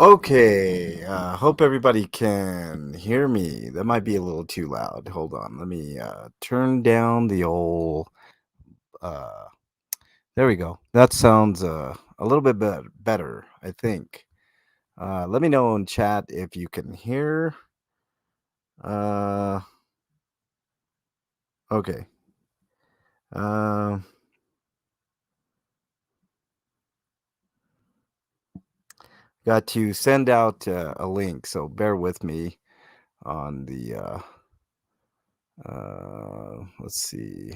Okay, hope everybody can hear me. That might be a little too loud. Hold on. Let me turn down the old uh there we go. That sounds a little bit better, I think. Let me know in chat if you can hear. Uh okay. Uh, got to send out a link, so bear with me on the let's see.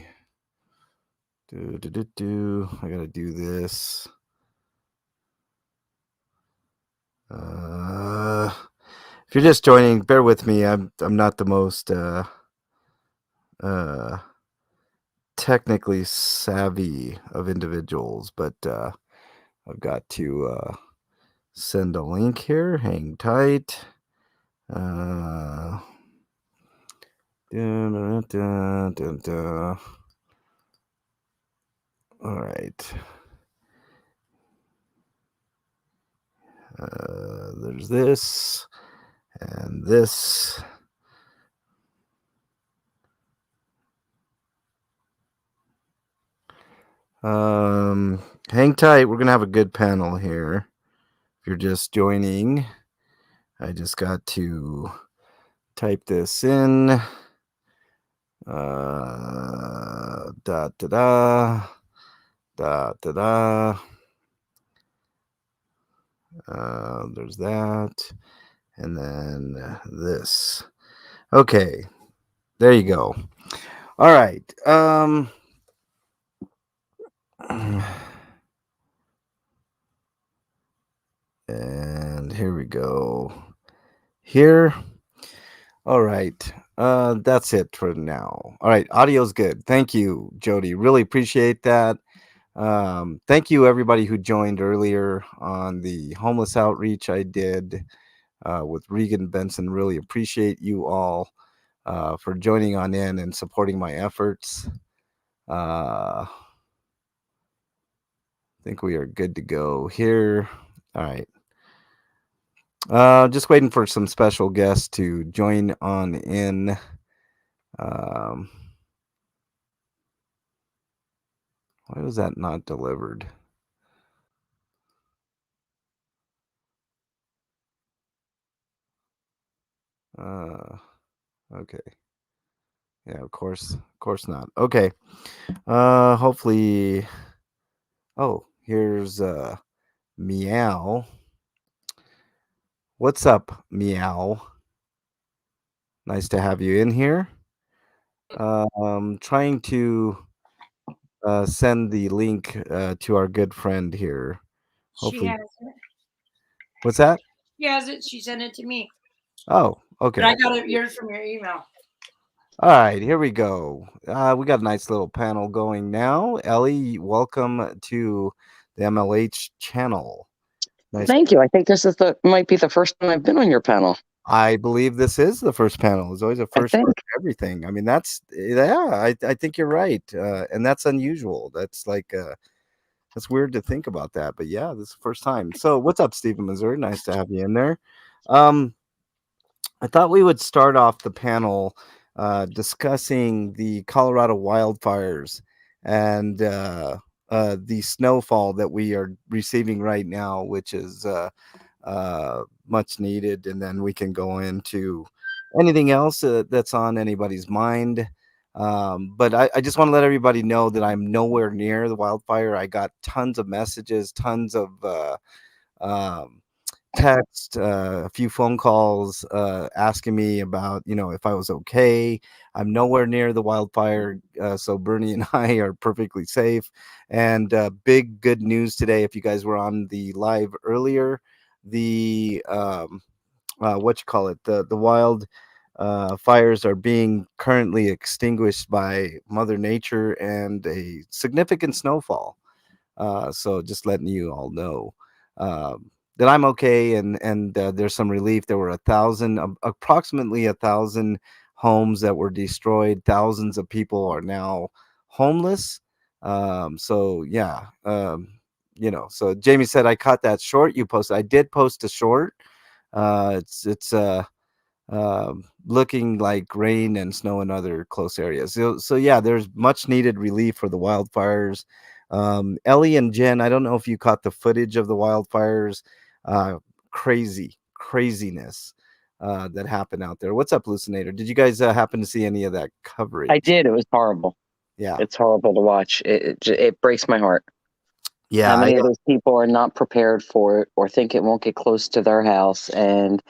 I got to do this. Uh, if you're just joining, bear with me. I'm not the most uh, technically savvy of individuals, but I've got to send a link here. Hang tight. Uh, dun, dun, dun, dun. All right. There's this and this. Hang tight. We're gonna have a good panel here. If you're just joining, I just got to type this in. Da da da da da da. There's that, and then this. Okay, there you go. All right. And here we go. Here. All right. That's it for now. All right. Audio's good. Thank you, Jody. Really appreciate that. Thank you, everybody who joined earlier on the homeless outreach I did with Regan Benson. Really appreciate you all for joining on in and supporting my efforts. I think we are good to go here. All right. Just waiting for some special guests to join on in. Um, why was that not delivered? Okay. Yeah, of course not. Okay. Hopefully. Oh, here's Meow. What's up, Meow? Nice to have you in here. Trying to send the link to our good friend here. She Hopefully. has it. What's that? She has it. She sent it to me. Oh, But I okay. got it yours from your email. All right, here we go. We got a nice little panel going now. Ellie, welcome to the MLH channel. Nice. Thank you. I think this is might be the first time I've been on your panel. I believe this is the first panel. It's always a I first for think. everything. I mean, I think you're right, and that's unusual. That's weird to think about that, but yeah, this is the first time. So, what's up, Stephen Missouri? Nice to have you in there. Um, I thought we would start off the panel discussing the Colorado wildfires and the snowfall that we are receiving right now, which is much needed. And then we can go into anything else that's on anybody's mind. But I just want to let everybody know that I'm nowhere near the wildfire. I got tons of messages, tons of um, text, a few phone calls asking me about, if I was okay. I'm nowhere near the wildfire, so Bernie and I are perfectly safe. And big good news today, if you guys were on the live earlier, the what you call it, the wild fires are being currently extinguished by Mother Nature and a significant snowfall. So just letting you all know that I'm okay, and there's some relief. There were approximately 1,000 homes that were destroyed. Thousands of people are now homeless. So yeah, So Jamie said I caught that short you posted. I did post a short. It's looking like rain and snow in other close areas. So yeah, there's much needed relief for the wildfires. Ellie and Jen, I don't know if you caught the footage of the wildfires. Craziness that happened out there. What's up, Lucinator? Did you guys happen to see any of that coverage? I did. It was horrible. Yeah, It's horrible to watch. It breaks my heart. yeah. How many of those people are not prepared for it or think it won't get close to their house? And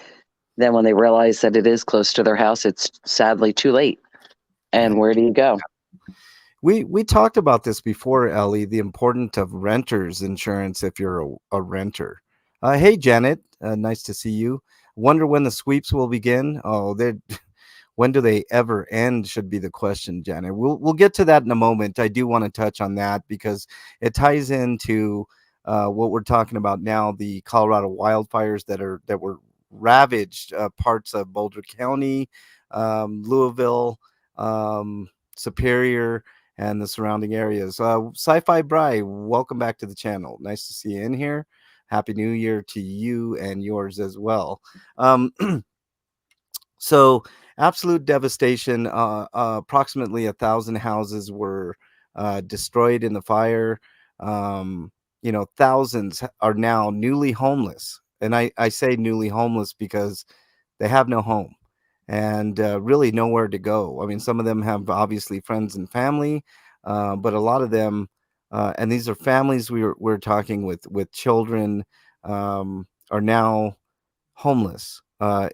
then when they realize that it is close to their house, it's sadly too late. And where do you go? We talked about this before, Ellie, the importance of renters insurance if you're a renter. Hey, Janet, nice to see you. Wonder when the sweeps will begin. Oh, they're when do they ever end? Should be the question, Janet. We'll get to that in a moment. I do want to touch on that because it ties into what we're talking about now, the Colorado wildfires that were ravaged parts of Boulder County, Louisville, Superior, and the surrounding areas. Sci-Fi Bry, welcome back to the channel. Nice to see you in here. Happy New Year to you and yours as well. So absolute devastation. Approximately 1,000 houses were destroyed in the fire. Thousands are now newly homeless, and I say newly homeless because they have no home and really nowhere to go. I mean, some of them have obviously friends and family, but a lot of them, and these are families we're talking with children, are now homeless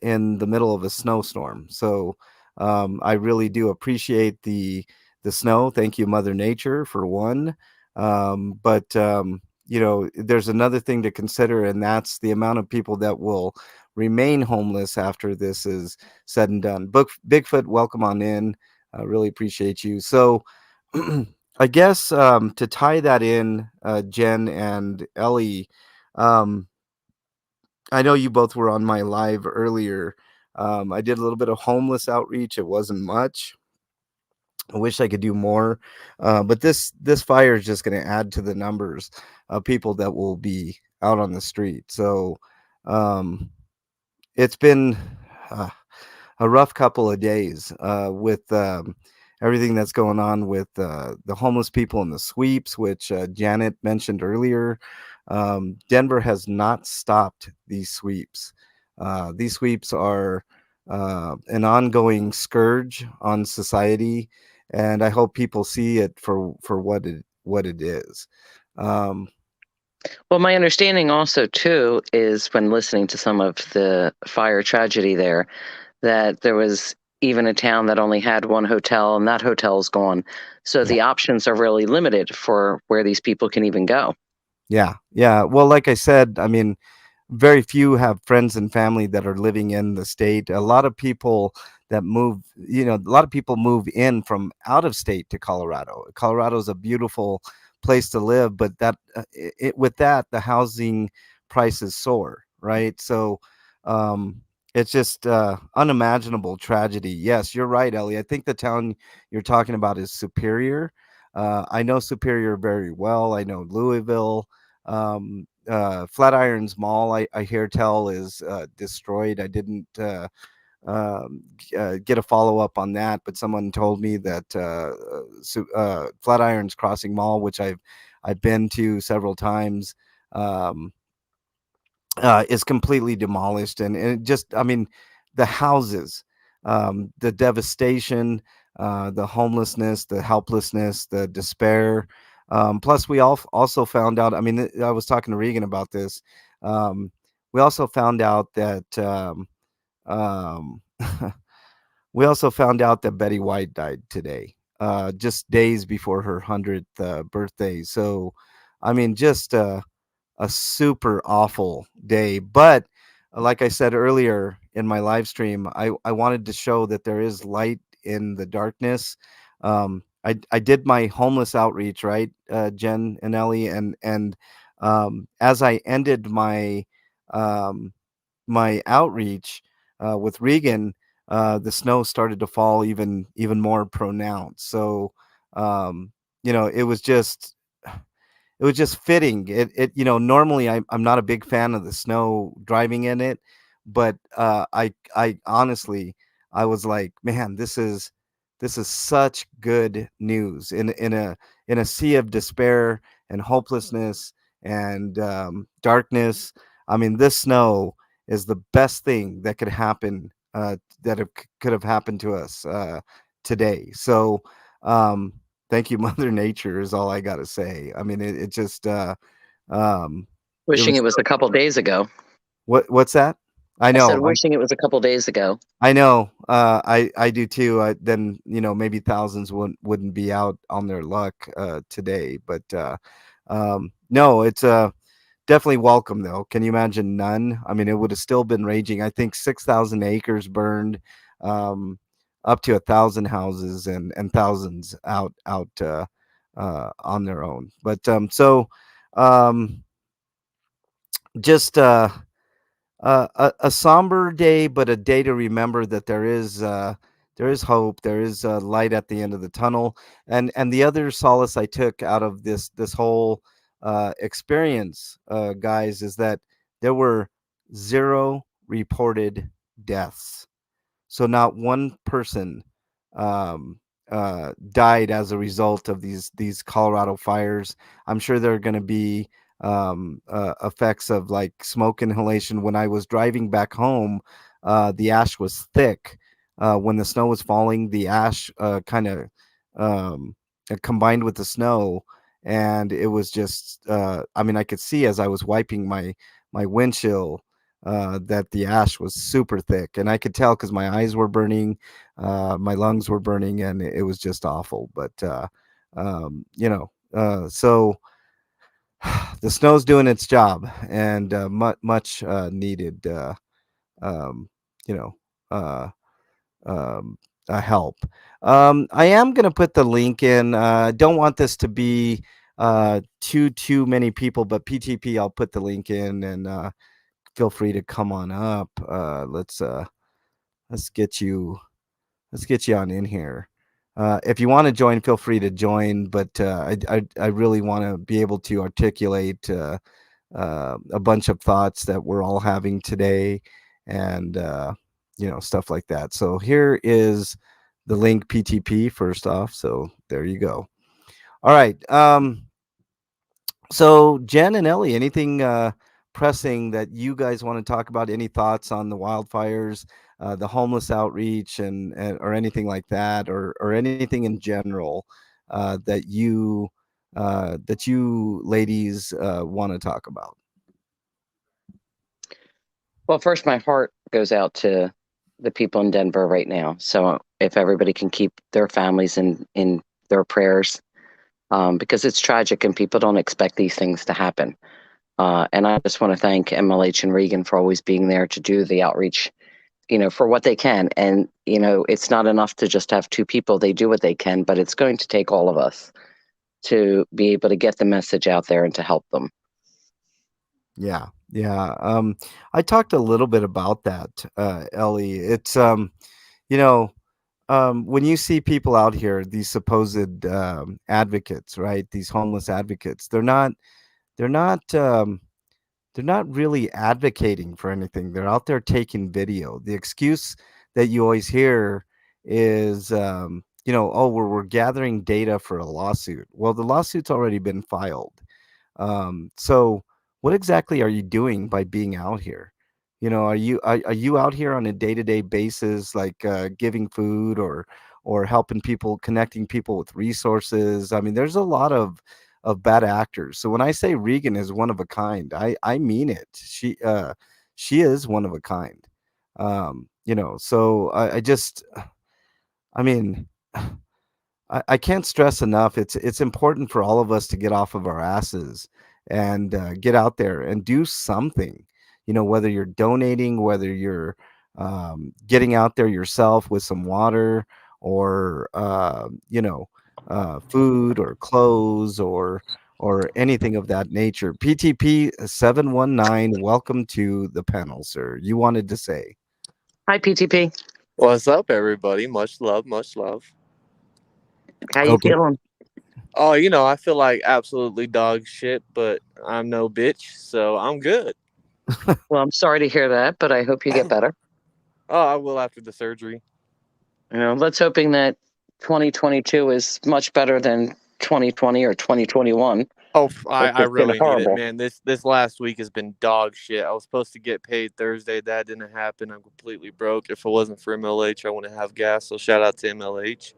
in the middle of a snowstorm. So I really do appreciate the snow. Thank you, Mother Nature, for one. But there's another thing to consider, and that's the amount of people that will remain homeless after this is said and done. Bigfoot, welcome on in. I really appreciate you. So I guess to tie that in, Jen and Ellie, um, I know you both were on my live earlier. I did a little bit of homeless outreach. It wasn't much. I wish I could do more, but this fire is just going to add to the numbers of people that will be out on the street. So um, it's been uh, a rough couple of days with everything that's going on with the homeless people and the sweeps, which Janet mentioned earlier. Denver has not stopped these sweeps. These sweeps are an ongoing scourge on society, and I hope people see it for what it is. Um, Well, my understanding also, too, is when listening to some of the fire tragedy there, that there was even a town that only had one hotel, and that hotel's gone. So yeah. the options are really limited for where these people can even go. Yeah, yeah. Well, like I said, I mean, very few have friends and family that are living in the state. A lot of people that move, a lot of people move in from out of state to Colorado. Colorado is a beautiful place to live, but with that, the housing prices soar, right? So um, it's just unimaginable tragedy. Yes, you're right, Ellie. I think the town you're talking about is Superior. I know Superior very well. I know Louisville. Flatirons Mall, I hear tell, is destroyed. I didn't get a follow up on that, but someone told me that Flatirons Crossing Mall, which I've been to several times, um, is completely demolished, and it just, I mean, the houses, the devastation, the homelessness, the helplessness, the despair. Plus, we all also found out. I mean, I was talking to Regan about this. Um, we also found out that um, we also found out that Betty White died today, just days before her 100th birthday. So, I mean, just a super awful day. But like I said earlier in my live stream, I wanted to show that there is light in the darkness. I did my homeless outreach, right, Jen and Ellie, and as I ended um, my outreach with Regan, the snow started to fall even more pronounced. So it was just it was just fitting. Normally I'm not a big fan of the snow driving in it, but I honestly I was like, man, this is such good news in a sea of despair and hopelessness and darkness. I mean, this snow is the best thing that could happen could have happened to us today. So um, thank you, Mother Nature, is all I got to say. I mean, it just um, it Wishing was it was a couple days ago. what's that? I I said, know. wishing it was a couple days ago. I know. I do too. Then maybe thousands wouldn't be out on their luck today, but no, it's definitely welcome though. Can you imagine none? I mean, it would have still been raging. I think 6,000 acres burned, um, up to 1,000 houses and thousands out on their own. But um, just a somber day, but a day to remember that there is hope, there is light at the end of the tunnel, and the other solace I took out of this whole experience, guys, is that there were zero reported deaths. So not one person um, died as a result of these Colorado fires. I'm sure there are going to be effects of like smoke inhalation. When I was driving back home, the ash was thick. When the snow was falling, the ash kind of um, combined with the snow, and it was just. I mean, I could see as I was wiping my windshield that the ash was super thick, and I could tell because my eyes were burning, my lungs were burning, and it was just awful. But so the snow's doing its job, and much needed, um, you know, uh, um, help. I am going to put the link in. Don't want this to be too many people, but PTP, I'll put the link in, and feel free to come on up. Let's get you on in here. If you want to join, feel free to join. But I really want to be able to articulate a bunch of thoughts that we're all having today, and stuff like that. So here is the link, PTP, first off. So there you go. All right. So Jen and Ellie, anything pressing that you guys want to talk about? Any thoughts on the wildfires, the homeless outreach, and or anything like that, or anything in general that you ladies want to talk about? Well, first, my heart goes out to the people in Denver right now. So if everybody can keep their families in their prayers, because it's tragic and people don't expect these things to happen. And I just want to thank MLH and Regan for always being there to do the outreach, for what they can. And, it's not enough to just have two people. They do what they can, but it's going to take all of us to be able to get the message out there and to help them. Yeah, yeah. I talked a little bit about that, Ellie. It's when you see people out here, these supposed advocates, right? These homeless advocates, they're not they're not really advocating for anything. They're out there taking video. The excuse that you always hear is, oh, we're gathering data for a lawsuit. Well, the lawsuit's already been filed. So what exactly are you doing by being out here? Are you out here on a day-to-day basis, like giving food or helping people, connecting people with resources? I mean, there's a lot of bad actors. So when I say Regan is one of a kind, I mean it. She is one of a kind. So I just I mean I can't stress enough. It's important for all of us to get off of our asses and get out there and do something. Whether you're donating, whether you're getting out there yourself with some water or food or clothes or anything of that nature. PTP 719. Welcome to the panel, sir. You wanted to say? Hi, PTP. What's up, everybody? Much love, much love. How you Okay. feeling? Oh, I feel like absolutely dog shit, but I'm no bitch, so I'm good. Well, I'm sorry to hear that, but I hope you get better. Oh, I will after the surgery. Let's hoping that 2022 is much better than 2020 or 2021, Oh, which I has been really need it, horrible. man. This last week has been dog shit. I was supposed to get paid Thursday. That didn't happen. I'm completely broke. If it wasn't for MLH, I wouldn't have gas. So shout out to MLH.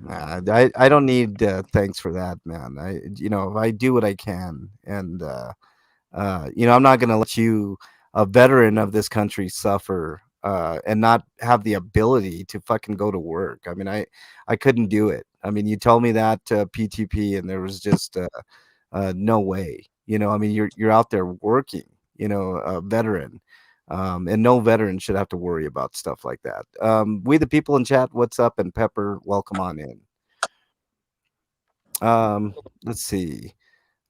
I don't need thanks for that, man. I do what I can, and I'm not going to let you, a veteran of this country, suffer and not have the ability to fucking go to work. I mean, I couldn't do it. I mean, you told me that PTP, and there was just no way. I mean, you're out there working. A veteran, and no veteran should have to worry about stuff like that. We the people in chat, what's up? And Pepper, welcome on in. Let's see.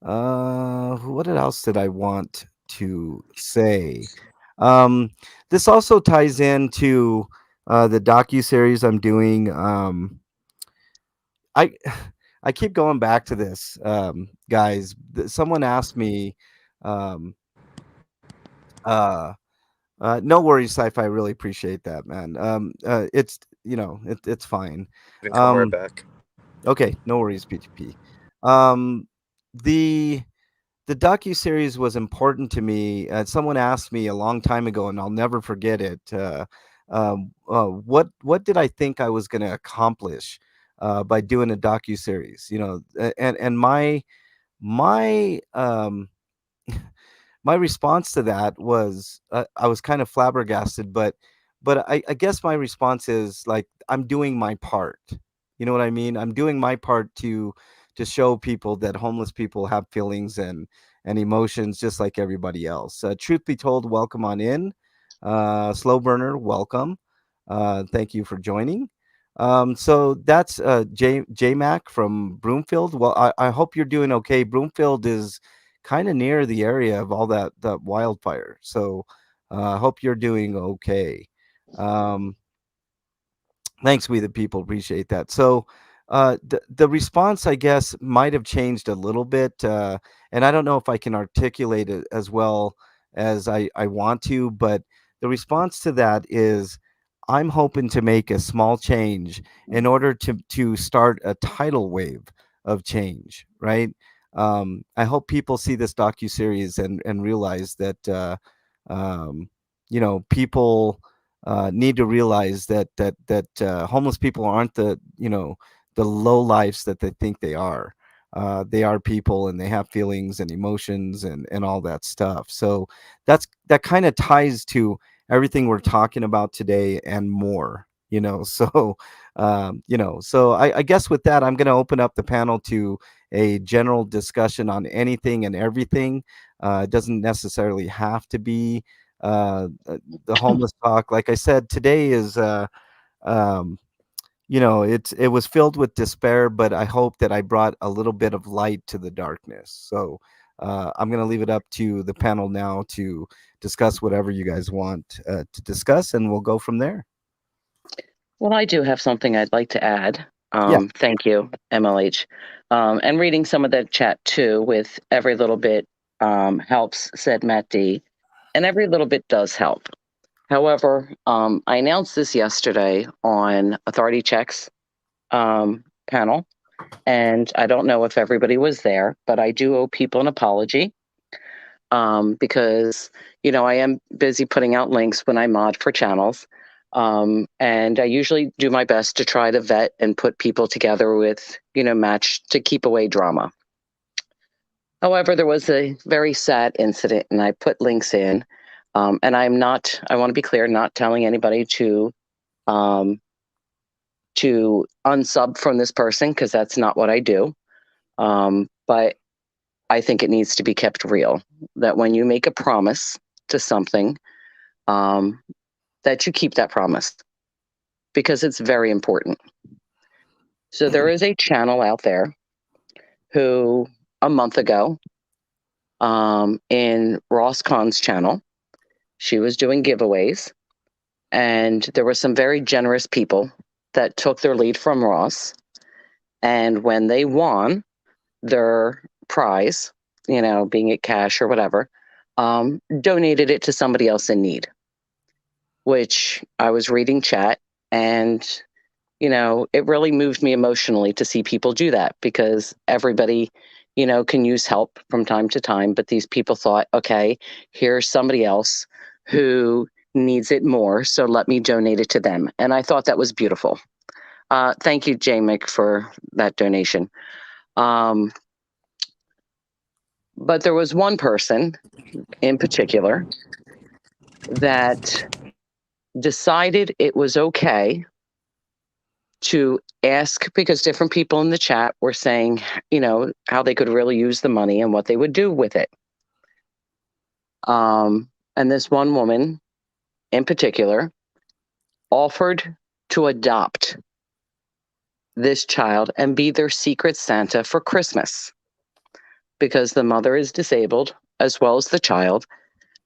What else did I want to say? Um, this also ties into the docu series I'm doing. I I keep going back to this, guys. Someone asked me, um, uh, no worries, sci-fi. I really appreciate that, man. It's it's fine. And come right Um, back. okay, no worries, PTP. Um, the the docu-series was important to me. Someone asked me a long time ago, and I'll never forget it. What did I think I was going to accomplish by doing a docu-series? And my my response to that was I was kind of flabbergasted, but I guess my response is like I'm doing my part. You know what I mean? I'm doing my part to show people that homeless people have feelings and emotions just like everybody else. Truth be told, welcome on in, slow burner. Welcome. Thank you for joining. So that's J Mac from Broomfield. Well, I hope you're doing okay. Broomfield is kind of near the area of all that wildfire. So I hope you're doing okay. Um, Thanks, we the people appreciate that. So the response, I guess, might have changed a little bit, and I don't know if I can articulate it as well as I want to, but the response to that is I'm hoping to make a small change in order to start a tidal wave of change, right? I hope people see this docu series and realize that um, people need to realize that homeless people aren't the low lives that they think they are. They are people, and they have feelings and emotions and all that stuff. So that kind of ties to everything we're talking about today and more. So I guess with that, I'm going to open up the panel to a general discussion on anything and everything. It doesn't necessarily have to be the homeless talk. Like I said, today is um, it was filled with despair, but I hope that I brought a little bit of light to the darkness. So I'm going to leave it up to the panel now to discuss whatever you guys want to discuss, and we'll go from there. Well, I do have something I'd like to add. Yeah. Thank you, MLH. And reading some of the chat too, with every little bit helps, said Matt D. And every little bit does help. However, I announced this yesterday on Authority Checks panel, and I don't know if everybody was there, but I do owe people an apology because, I am busy putting out links when I mod for channels. And I usually do my best to try to vet and put people together with, match to keep away drama. However, there was a very sad incident, and I put links in. And I want to be clear, not telling anybody um, to unsub from this person, because that's not what I do. But I think it needs to be kept real, that when you make a promise to something, that you keep that promise, because it's very important. So there is a channel out there who a month ago, in Ross Kahn's channel, she was doing giveaways, and there were some very generous people that took their lead from Ross. And when they won, their prize, being it cash or whatever, donated it to somebody else in need, which I was reading chat, and it really moved me emotionally to see people do that, because everybody, can use help from time to time. But these people thought, okay, here's somebody else who needs it more, so let me donate it to them. And I thought that was beautiful. Thank you, Mick, for that donation. But there was one person in particular that decided it was okay to ask, because different people in the chat were saying, how they could really use the money and what they would do with it. And this one woman in particular offered to adopt this child and be their secret Santa for Christmas, because the mother is disabled as well as the child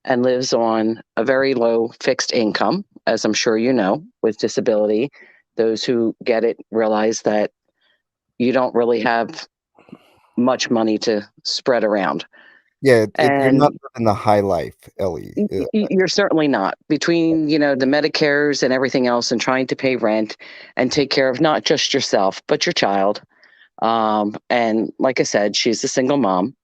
and lives on a very low fixed income, as I'm sure you know, with disability. Those who get it realize that you don't really have much money to spread around. Yeah, you're not And living the high life, Ellie. you're certainly not. Between, the Medicares and everything else, and trying to pay rent and take care of not just yourself, but your child. And like I said, she's a single mom.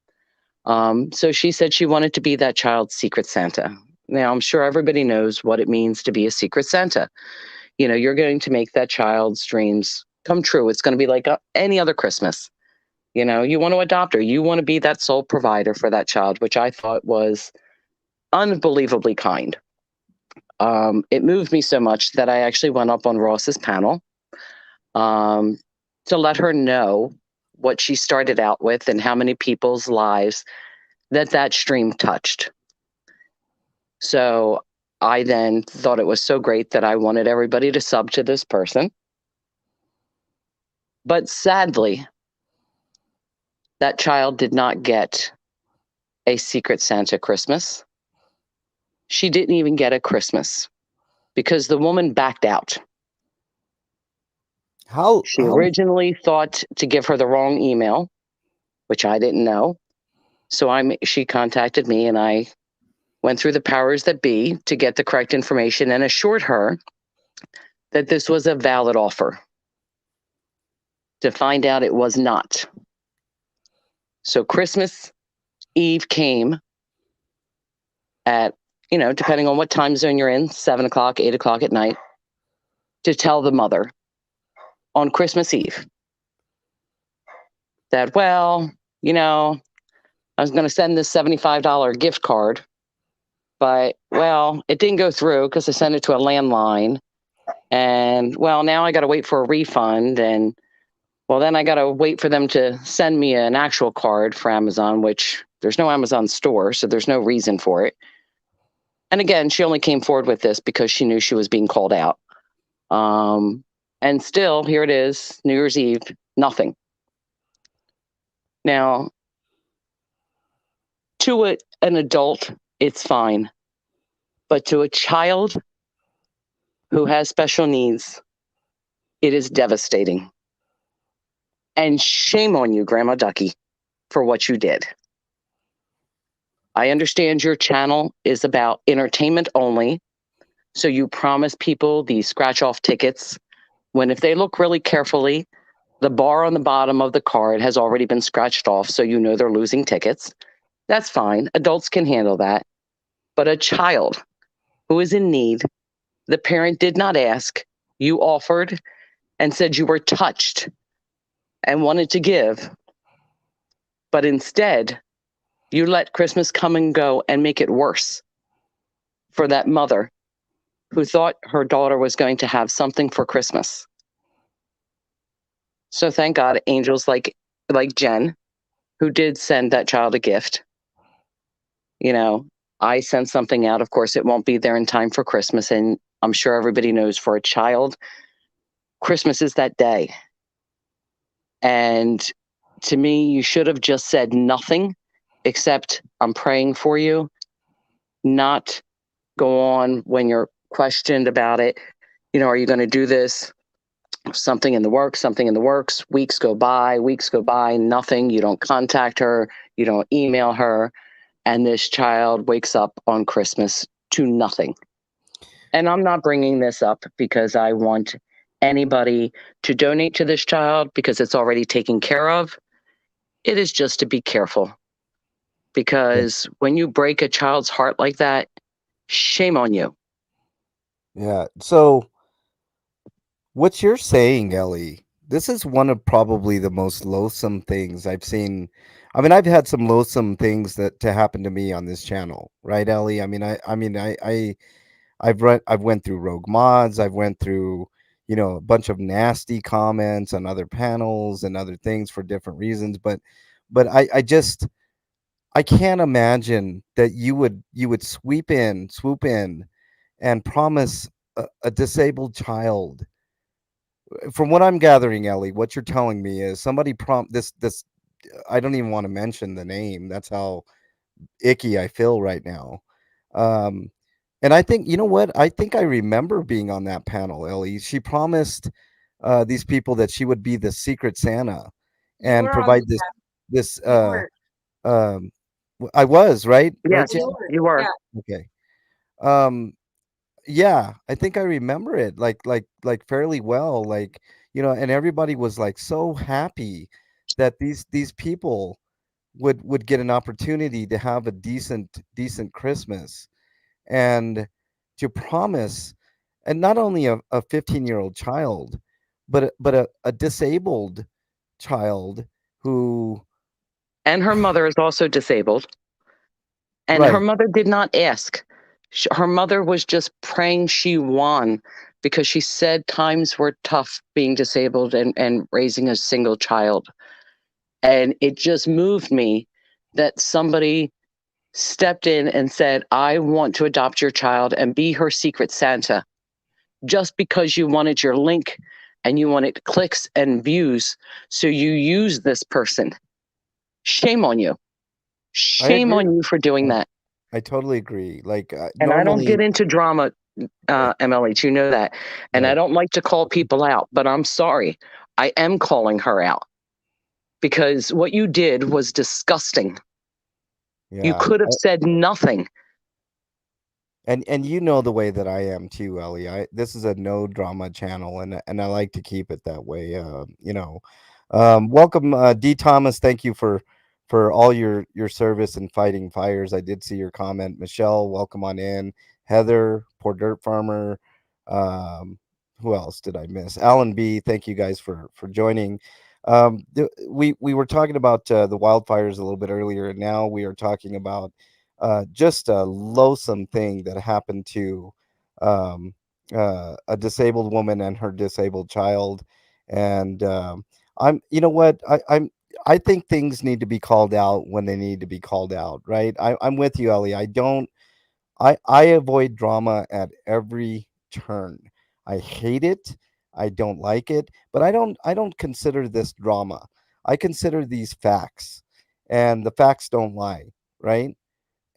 So she said she wanted to be that child's secret Santa. Now, I'm sure everybody knows what it means to be a secret Santa. You're going to make that child's dreams come true. It's going to be like any other Christmas. You want to adopt her. You want to be that sole provider for that child, which I thought was unbelievably kind. It moved me so much that I actually went up on Ross's panel to let her know what she started out with and how many people's lives that stream touched. So I then thought it was so great that I wanted everybody to sub to this person. But sadly, that child did not get a Secret Santa Christmas. She didn't even get a Christmas because the woman backed out. She originally thought to give her the wrong email, which I didn't know. So she contacted me, and I went through the powers that be to get the correct information and assured her that this was a valid offer. To find out it was not. So Christmas Eve came at, depending on what time zone you're in, 7 o'clock, 8 o'clock at night, to tell the mother on Christmas Eve that, well, I was going to send this $75 gift card, but, well, it didn't go through because I sent it to a landline. And, well, now I got to wait for a refund. And, well, then I got to wait for them to send me an actual card for Amazon, which there's no Amazon store, so there's no reason for it. And again, she only came forward with this because she knew she was being called out. And still, here it is, New Year's Eve, nothing. Now, to an adult, it's fine. But to a child who has special needs, it is devastating. And shame on you, Grandma Ducky, for what you did. I understand your channel is about entertainment only. So you promise people these scratch-off tickets when, if they look really carefully, the bar on the bottom of the card has already been scratched off, so they're losing tickets. That's fine. Adults can handle that. But a child who is in need, the parent did not ask. You offered and said you were touched and wanted to give. But instead, you let Christmas come and go and make it worse for that mother who thought her daughter was going to have something for Christmas. So thank God, angels like Jen, who did send that child a gift. I sent something out. Of course, it won't be there in time for Christmas. And I'm sure everybody knows, for a child, Christmas is that day. And to me, you should have just said nothing except, I'm praying for you, not go on when you're questioned about it. Are you going to do this? something in the works. Weeks go by, nothing. You don't contact her, you don't email her, and this child wakes up on Christmas to nothing. And I'm not bringing this up because I want anybody to donate to this child because it's already taken care of. It is just to be careful, because when you break a child's heart like that, shame on you. Yeah. So what you're saying, Ellie, this is one of probably the most loathsome things I've seen. I mean, I've had some loathsome things that to happen to me on this channel, right, Ellie? I've went through rogue mods. I've went through, a bunch of nasty comments on other panels and other things for different reasons. But I can't imagine that you would swoop in and promise a disabled child. From what I'm gathering, Ellie, what you're telling me is somebody this. I don't even want to mention the name. That's how icky I feel right now. Um, and I think, you know what? I think I remember being on that panel, Ellie. She promised these people that she would be the secret Santa You and were on the provide this. You were. Um, I was right, right, Yes, Jen? You were. you were. Yeah. Okay. Um, yeah, I think I remember it like fairly well. Like, and everybody was like so happy that these people would get an opportunity to have a decent Christmas, and to promise, and not only a 15-year-old child, but a disabled child who, And her mother is also disabled. And her right, mother did not ask. Her mother was just praying she won, because she said times were tough being disabled and raising a single child. And it just moved me that somebody stepped in and said, I want to adopt your child and be her secret Santa, just because you wanted your link and you wanted clicks and views. So you use this person. Shame on you. I Shame on agree. you for doing I, that. I totally agree. Like, And I don't normally, get into drama, MLH, you know that. And I right. don't like to call people out, but I'm sorry. I am calling her out, because what you did was disgusting. You Yeah. could have said nothing. And you know the way that I am too, Ellie. This is a no drama channel, and I like to keep it that way. Welcome, D Thomas. Thank you for all your service in fighting fires. I did see your comment. Michelle, welcome on in. Heather, poor dirt farmer. Who else did I miss? Alan B. Thank you guys for joining. We were talking about the wildfires a little bit earlier, and now we are talking about just a loathsome thing that happened to um, a disabled woman and her disabled child. And you know what, I think things need to be called out when they need to be called out, right? I'm with you, Ellie. I avoid drama at every turn. I hate it. I don't like it, but I don't consider this drama. I consider these facts, and the facts don't lie, right?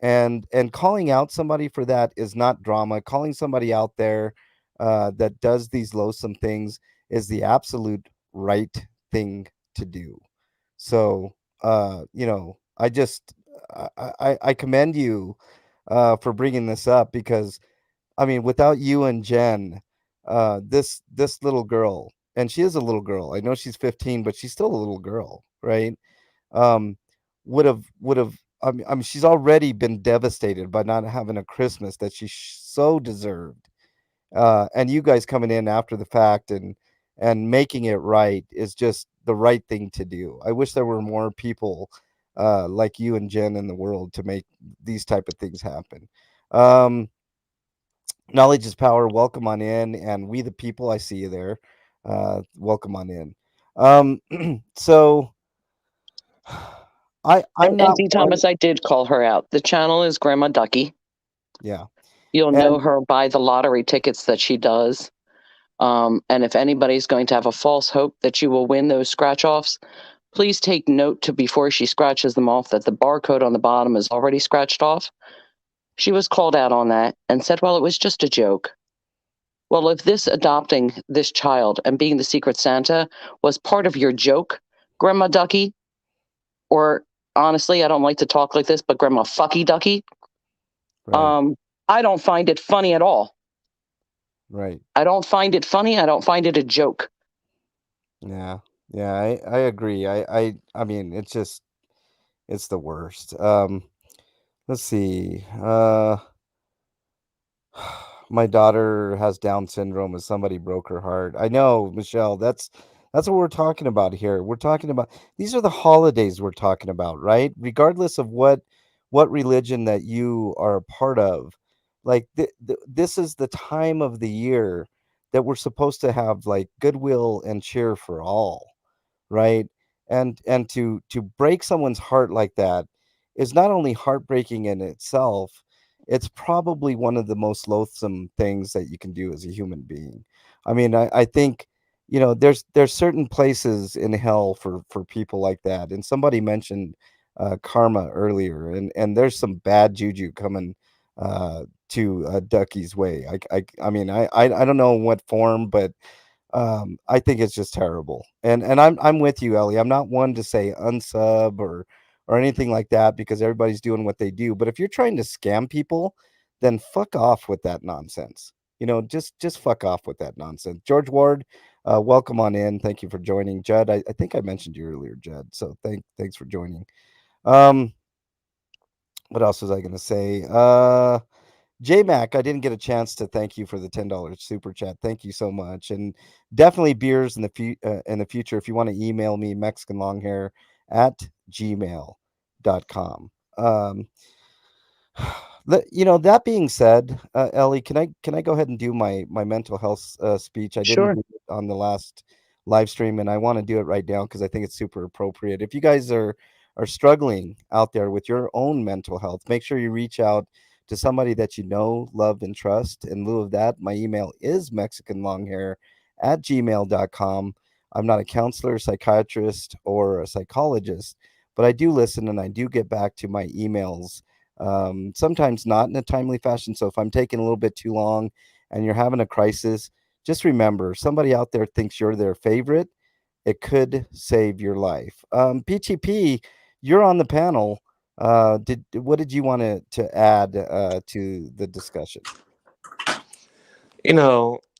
And calling out somebody for that is not drama. Calling somebody out there that does these loathsome things is the absolute right thing to do. So I just I commend you for bringing this up, because I mean, without you and Jen, this little girl, and she is a little girl. I know she's 15, but she's still a little girl, right? um, would have. I mean, she's already been devastated by not having a Christmas that she so deserved. And you guys coming in after the fact and making it right is just the right thing to do. I wish there were more people like you and Jen in the world to make these type of things happen. Um, Knowledge is power. Welcome on in, and we the people. I see you there. Welcome on in. So I'm And not D. one. Thomas, I did call her out. The channel is Grandma Ducky. Yeah. You'll know And her by the lottery tickets that she does. And if anybody's going to have a false hope that you will win those scratch offs, please take note to, before she scratches them off, that the barcode on the bottom is already scratched off. She was called out on that and said, well, it was just a joke. Well, if this adopting this child and being the Secret Santa was part of your joke, Grandma Ducky, or honestly, I don't like to talk like this, but Grandma Fucky Ducky, Right. I don't find it funny at all. Right. I don't find it funny. I don't find it a joke. Yeah. Yeah, I agree. I mean, it's the worst. Let's see. My daughter has Down syndrome and somebody broke her heart. I know, Michelle, that's what we're talking about here. We're talking about these are the holidays we're talking about, right? Regardless of what religion that you are a part of. Like this is the time of the year that we're supposed to have like goodwill and cheer for all, right? And to break someone's heart like that is not only heartbreaking in itself, it's probably one of the most loathsome things that you can do as a human being. I mean, I think, there's certain places in hell for people like that. And somebody mentioned karma earlier, and there's some bad juju coming to Ducky's way. I mean, I don't know in what form, but I think it's just terrible. And I'm with you, Ellie. I'm not one to say unsub or anything like that because everybody's doing what they do. But if you're trying to scam people, then fuck off with that nonsense. Just fuck off with that nonsense. George Ward, welcome on in. Thank you for joining. Judd, I think I mentioned you earlier, Judd. So thanks for joining. Um, what else was I gonna say? JMac, I didn't get a chance to thank you for the $10 super chat. Thank you so much, and definitely beers in the future. If you want to email me, MexicanLonghair at gmail.com. That being said, Ellie, can I go ahead and do my mental health speech? I didn't Sure. do it on the last live stream, and I want to do it right now because I think it's super appropriate. If you guys are struggling out there with your own mental health, make sure you reach out to somebody that you know, love, and trust. In lieu of that, my email is mexicanlonghair at gmail.com. I'm not a counselor, psychiatrist, or a psychologist, but I do listen and I do get back to my emails, sometimes not in a timely fashion. So if I'm taking a little bit too long and you're having a crisis, just remember somebody out there thinks you're their favorite. It could save your life. PTP, you're on the panel. What did you want to add to the discussion?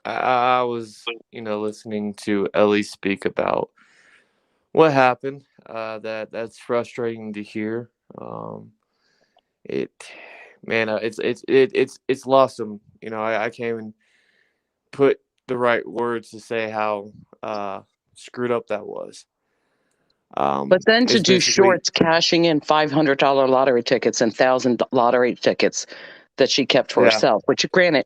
I was, listening to Ellie speak about what happened. That's frustrating to hear. It, man, it's lost some. I can't even put the right words to say how screwed up that was. But then to It's do basically, shorts, cashing in $500 lottery tickets and 1,000 lottery tickets that she kept for yeah, herself, which granted,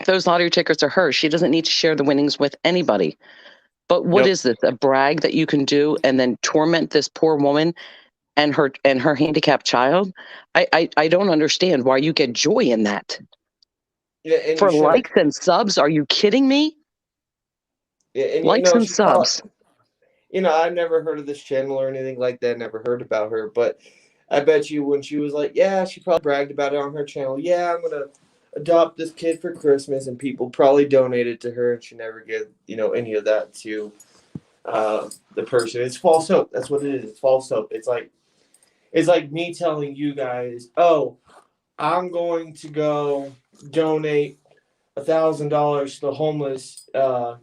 those lottery tickets are hers. She doesn't need to share the winnings with anybody. But what yep. is this? A brag that you can do and then torment this poor woman and her handicapped child? I don't understand why you get joy in that. Yeah, and you For shouldn't. likes and subs? Are you kidding me? Yeah, and Likes and she probably, subs. I've never heard of this channel or anything like that. Never heard about her, but I bet you when she was like, yeah, she probably bragged about it on her channel. Yeah, I'm gonna adopt this kid for Christmas, and people probably donated to her, and she never gave any of that to the person. It's false hope. That's what it is. It's false hope. It's like me telling you guys, oh, I'm going to go donate $1,000 to the homeless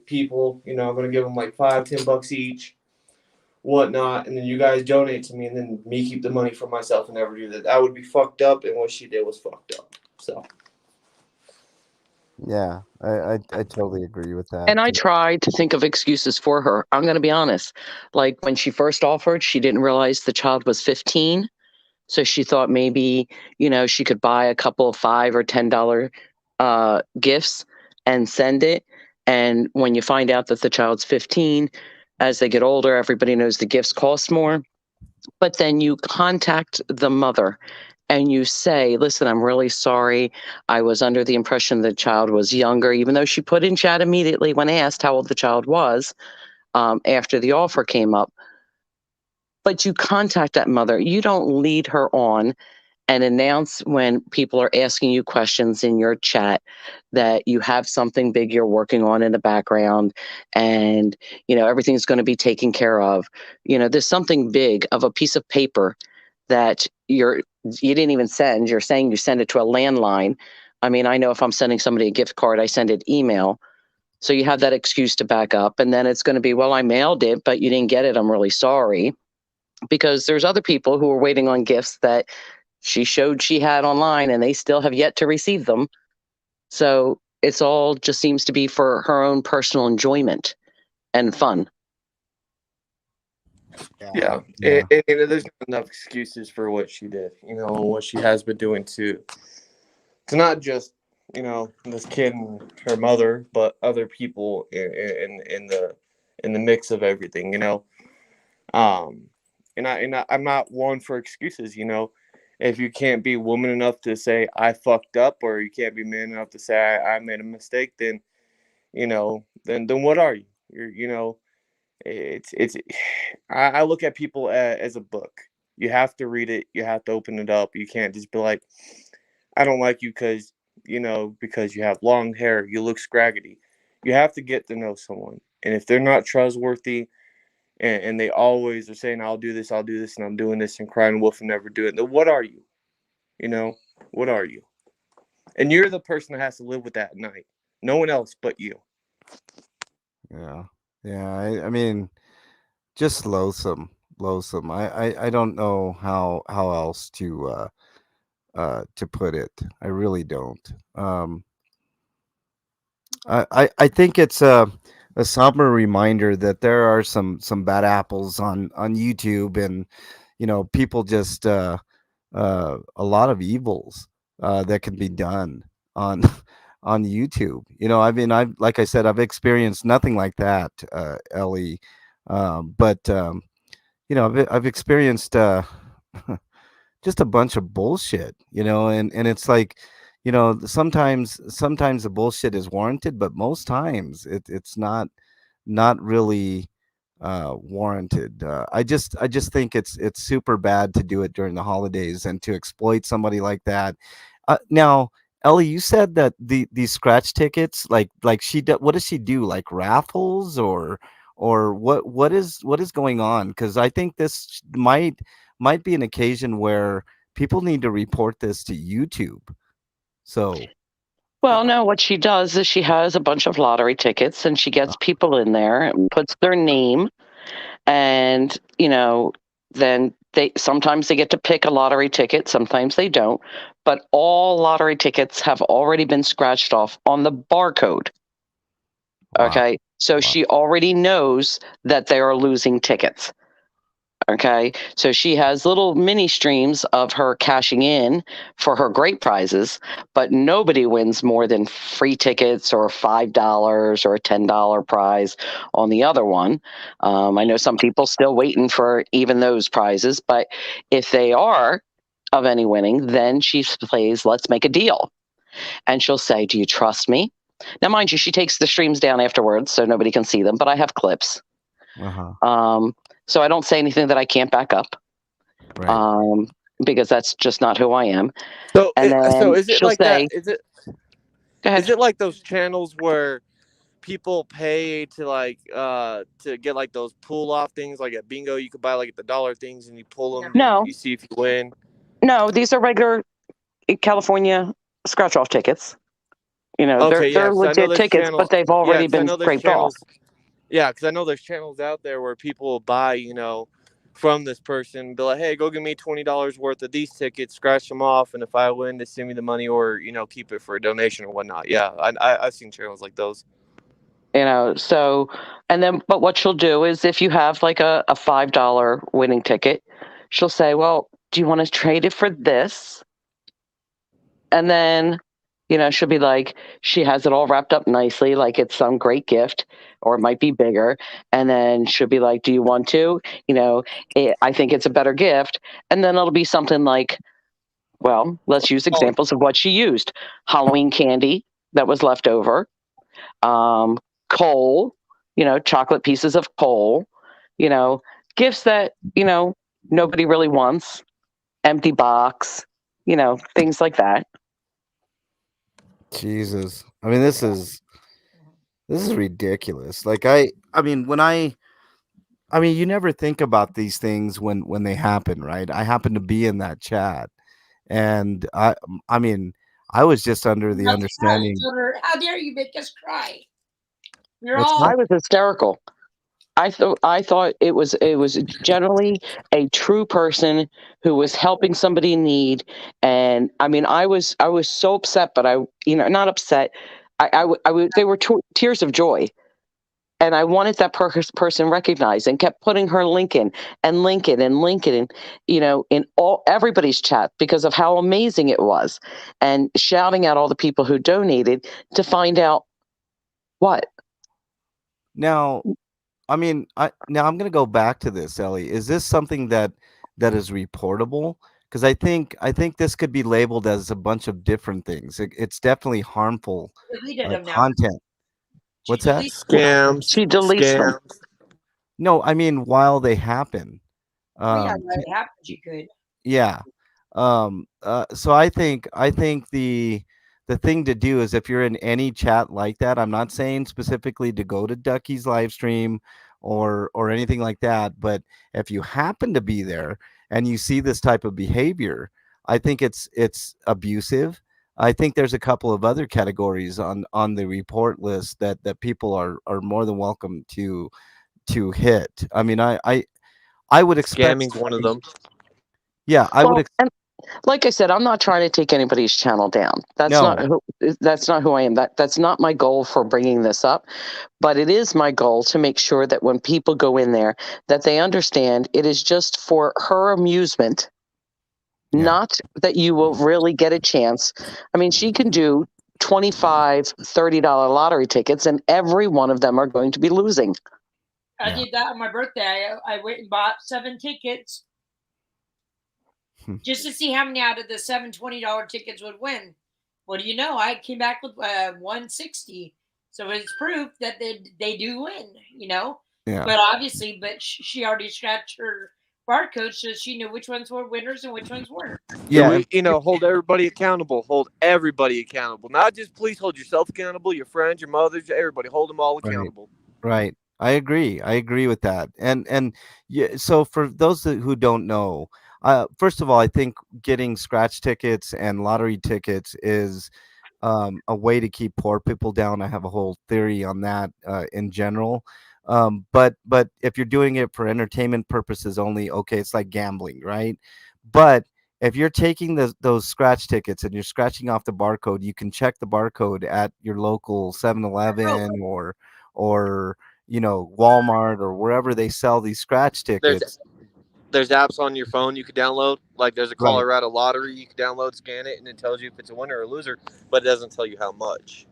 people. I'm going to give them like $5-10 each, whatnot, and then you guys donate to me, and then me keep the money for myself and never do that. That would be fucked up, and what she did was fucked up. So Yeah, I totally agree with that. And I tried to think of excuses for her. I'm going to be honest. Like when she first offered, she didn't realize the child was 15. So she thought maybe, she could buy a couple of $5 or $10 gifts and send it. And when you find out that the child's 15, as they get older, everybody knows the gifts cost more. But then you contact the mother and you say, listen, I'm really sorry. I was under the impression the child was younger, even though she put in chat immediately when asked how old the child was after the offer came up. But you contact that mother. You don't lead her on and announce when people are asking you questions in your chat that you have something big you're working on in the background, and everything's going to be taken care of. There's something big of a piece of paper that you didn't even send. You're saying you send it to a landline. I mean, I know if I'm sending somebody a gift card, I send it email. So you have that excuse to back up, and then it's going to be, well, I mailed it, but you didn't get it. I'm really sorry. Because there's other people who are waiting on gifts that she showed she had online, and they still have yet to receive them. So it's all just seems to be for her own personal enjoyment and fun. Yeah. Yeah. And there's not enough excuses for what she did, what she has been doing to not just, this kid and her mother, but other people in the mix of everything, Um, I'm not one for excuses, If you can't be woman enough to say I fucked up, or you can't be man enough to say I made a mistake, then then what are you? It's I look at people as a book. You have to read it. You have to open it up. You can't just be like, I don't like you because you have long hair, you look scraggly. You have to get to know someone, and if they're not trustworthy, and they always are saying, I'll do this, and I'm doing this, and crying wolf and never do it, then what are you? What are you? And you're the person that has to live with that at night. No one else but you. Yeah. Yeah. I mean, just loathsome. Loathsome. I don't know how else to put it. I really don't. I think it's a somber reminder that there are some bad apples on YouTube, and people just a lot of evils that can be done on on YouTube. I mean, I've like I said, I've experienced nothing like that, Ellie, but I've experienced just a bunch of bullshit, and it's like, sometimes the bullshit is warranted, but most times it's not really warranted. I just think it's super bad to do it during the holidays and to exploit somebody like that. Now, Ellie, you said that these scratch tickets, like what does she do? Like raffles, or what is going on? Because I think this might be an occasion where people need to report this to YouTube. So, Well, no, what she does is she has a bunch of lottery tickets, and she gets people in there and puts their name, and then sometimes they get to pick a lottery ticket, sometimes they don't, but all lottery tickets have already been scratched off on the barcode. wow. Okay, so Wow. she already knows that they are losing tickets. Okay, so she has little mini streams of her cashing in for her great prizes, but nobody wins more than free tickets or $5 or a $10 prize on the other one. I know some people still waiting for even those prizes, but if they are of any winning, then she plays Let's Make a Deal. And she'll say, do you trust me? Now, mind you, she takes the streams down afterwards so nobody can see them, but I have clips. Uh-huh. So I don't say anything that I can't back up, Right. because that's just not who I am. So, And so then is it she'll like that? say, "Go Is ahead." it like those channels where people pay to get like those pull off things, like at bingo you could buy like the dollar things and you pull them and No, you see if you win? no, these are regular California scratch off tickets. Okay, yeah, They're because I know legit there's tickets, but channel. they've Yeah, already because I been know there's scraped off. channels. Yeah, because I know there's channels out there where people will buy, from this person, be like, hey, go give me $20 worth of these tickets, scratch them off, and if I win, to send me the money, or keep it for a donation or whatnot. Yeah, I've seen channels like those. So, and then, but what she'll do is if you have like a $5 winning ticket, she'll say, well, do you want to trade it for this? And then, she'll be like, she has it all wrapped up nicely, like it's some great gift, or it might be bigger. And then she'll be like, do you want to? I think it's a better gift. And then it'll be something like, well, let's use examples of what she used: Halloween candy that was left over, um, coal, chocolate pieces of coal, you know, gifts that, nobody really wants, empty box, things like that. Jesus. I mean, this is ridiculous. Like I mean, I mean, you never think about these things when they happen, right? I happen to be in that chat, and I mean, I was just under the Not to cry. I understanding. told her, "How dare you make us cry? We're What's all that? I was hysterical. I thought it was generally a true person who was helping somebody in need, and I mean I was so upset, but not upset. They were tears of joy, and I wanted that person recognized, and kept putting her link in and link it and link it in, in all everybody's chat because of how amazing it was, and shouting out all the people who donated to find out what. Now, I mean, now I'm gonna go back to this, Ellie. Is this something that is reportable? Because I think this could be labeled as a bunch of different things. It's definitely harmful deleted them now. content. She What's that? deleted them now. Scams, She deletes them. scams. No, I mean while they happen. Oh yeah, Um, when it happened, she could. yeah. So I think the thing to do is if you're in any chat like that, I'm not saying specifically to go to Ducky's live stream or anything like that, but if you happen to be there and you see this type of behavior, I think it's abusive. I think there's a couple of other categories on the report list that people are more than welcome to hit. I mean, I would expect Scamming's one of them. yeah, I would Well, and like I said, I'm not trying to take anybody's channel down. no. That's not who I am. That's not my goal for bringing this up. But it is my goal to make sure that when people go in there, that they understand it is just for her amusement, Yeah. not that you will really get a chance. I mean, she can do 25, $30 lottery tickets, and every one of them are going to be losing. I Yeah. did that on my birthday. I went and bought 7 tickets just to see how many out of the seven $20 tickets would win. What do you know? I came back with 160. So it's proof that they do win, Yeah. But obviously, she already scratched her barcode, so she knew which ones were winners and which ones weren't. Yeah, So we, hold everybody accountable. Hold everybody accountable. Not just police. Hold yourself accountable. Your friends, your mothers, everybody. Hold them all right. accountable. Right. I agree. I agree with that. And yeah, so for those who don't know, first of all, I think getting scratch tickets and lottery tickets is a way to keep poor people down. I have a whole theory on that in general. But if you're doing it for entertainment purposes only, okay, it's like gambling, right? But if you're taking those scratch tickets and you're scratching off the barcode, you can check the barcode at your local 7-Eleven or Walmart or wherever they sell these scratch There's tickets. there's apps on your phone you could download. Like there's a Right. Colorado lottery you can download, scan it, and it tells you if it's a winner or a loser, but it doesn't tell you how much.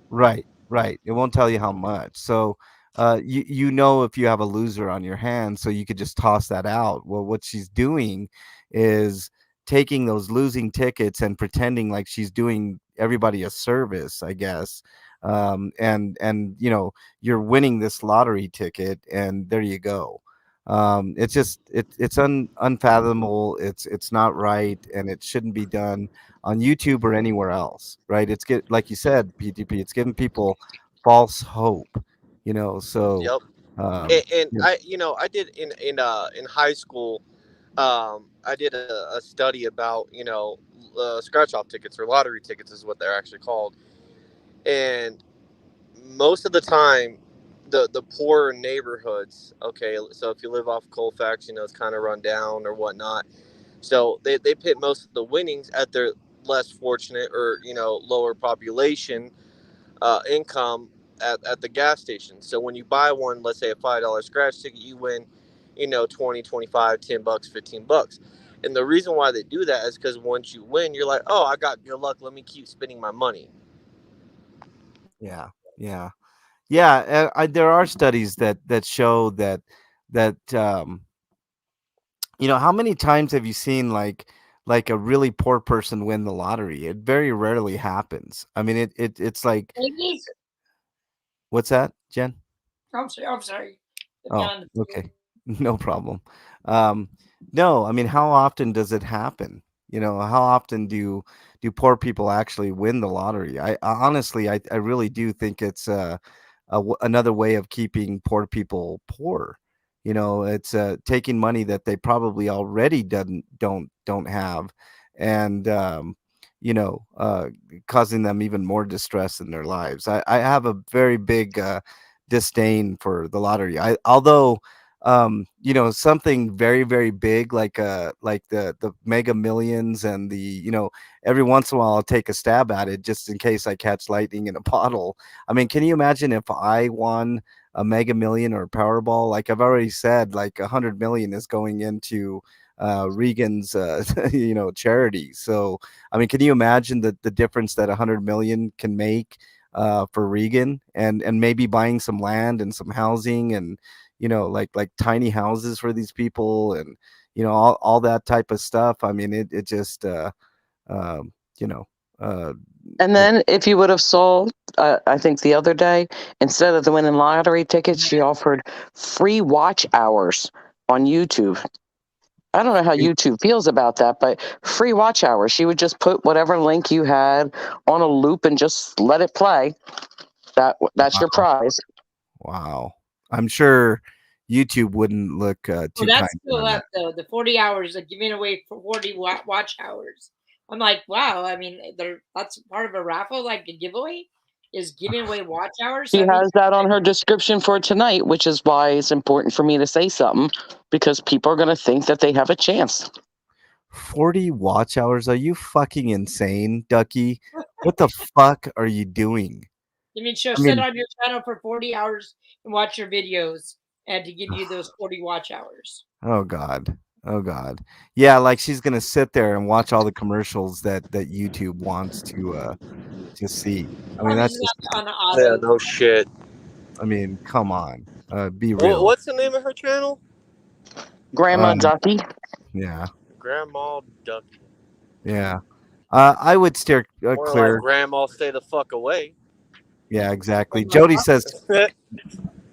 Right, right. It won't tell you how much. So, if you have a loser on your hands, so you could just toss that out. Well, what she's doing is taking those losing tickets and pretending like she's doing everybody a service, I guess. And you're winning this lottery ticket, and there you go. It's just it's unfathomable. It's not right, and it shouldn't be done on YouTube or anywhere else, right? It's get like you said, PTP. It's giving people false hope, So, Yep. um, And yeah, I did in high school. I did a study about scratch off tickets or lottery tickets is what they're actually called, and most of the time the poorer neighborhoods, okay, so if you live off Colfax, it's kind of run down or whatnot, so they pit most of the winnings at their less fortunate or lower population income at the gas station. So when you buy one, let's say a $5 scratch ticket, you win 20, 25, $10, $15. And the reason why they do that is because once you win, you're like, oh, I got good luck, let me keep spending my money. yeah, yeah, yeah. There are studies that show that how many times have you seen like a really poor person win the lottery? It very rarely happens. I mean, it's like Babies. what's that, Jen? I'm sorry. Put me Oh, on the phone. okay. No problem. Um, no, I mean, how often does it happen? How often do poor people actually win the lottery? Honestly, I really do think it's another way of keeping poor people poor. It's taking money that they probably already don't have, and you know, uh, causing them even more distress in their lives. I have a very big disdain for the lottery. Although something very very big like the Mega Millions and the every once in a while I'll take a stab at it just in case I catch lightning in a bottle. I mean, can you imagine if I won a Mega Million or Powerball? Like I've already said, like 100 million is going into Regan's charity. So I mean, can you imagine the difference that 100 million can make for Regan, and maybe buying some land and some housing, and like tiny houses for these people, and all that type of stuff. I mean, it just um, you know uh, And it- then if you would have sold, I think the other day, instead of the winning lottery tickets, she offered free watch hours on YouTube. I don't know how YouTube feels about that, but free watch hours. She would just put whatever link you had on a loop and just let it play. That's your wow, prize. wow. I'm sure YouTube wouldn't look Well, too kind that's to still that. up though. The 40 hours, like giving away for 40 watch hours. I'm like, wow. I mean, that's part of a raffle, like a giveaway, is giving away watch hours. She I mean, has that on her description for tonight, which is why it's important for me to say something because people are going to think that they have a chance. 40 watch hours? Are you fucking insane, Ducky? What the fuck are you doing? she'll I sit mean, on your channel for 40 hours and watch your videos, and to give you those 40 watch hours. oh god. Oh god. Yeah, like she's gonna sit there and watch all the commercials that YouTube wants to see. I mean, Probably that's just just on Yeah, auto. no shit. I mean, come on. Be real. What's the name of her channel? Grandma Um, Ducky. yeah. Grandma Duck. Yeah. I would steer More like clear. Grandma stay the fuck away. Yeah, exactly. From my mom.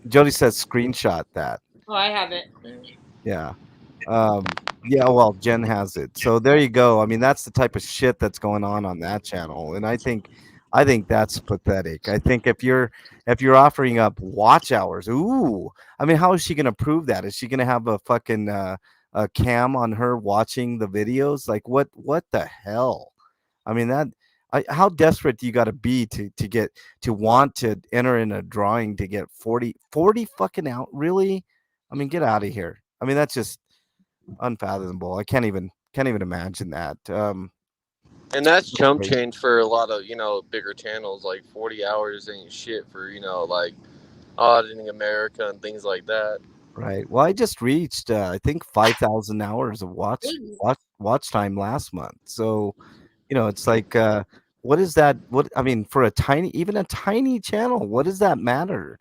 Jody says screenshot that. Oh, I have it. Yeah. Yeah, well, Jen has it. So there you go. I mean, that's the type of shit that's going on that channel. And I think that's pathetic. I think if you're offering up watch hours, ooh, I mean, how is she going to prove that? Is she going to have a fucking a cam on her watching the videos? Like what the hell? I mean, how desperate do you got to be to want to enter in a drawing to get 40 fucking out? Really? I mean, get out of here. I mean, that's just unfathomable. I can't even imagine that. And that's That's chump crazy. change for a lot of bigger channels. Like 40 hours ain't shit for like auditing America and things like that. Right. Well, I just reached I think 5,000 hours of watch time last month. So, it's like what is that? What I mean, for even a tiny channel, what does that matter?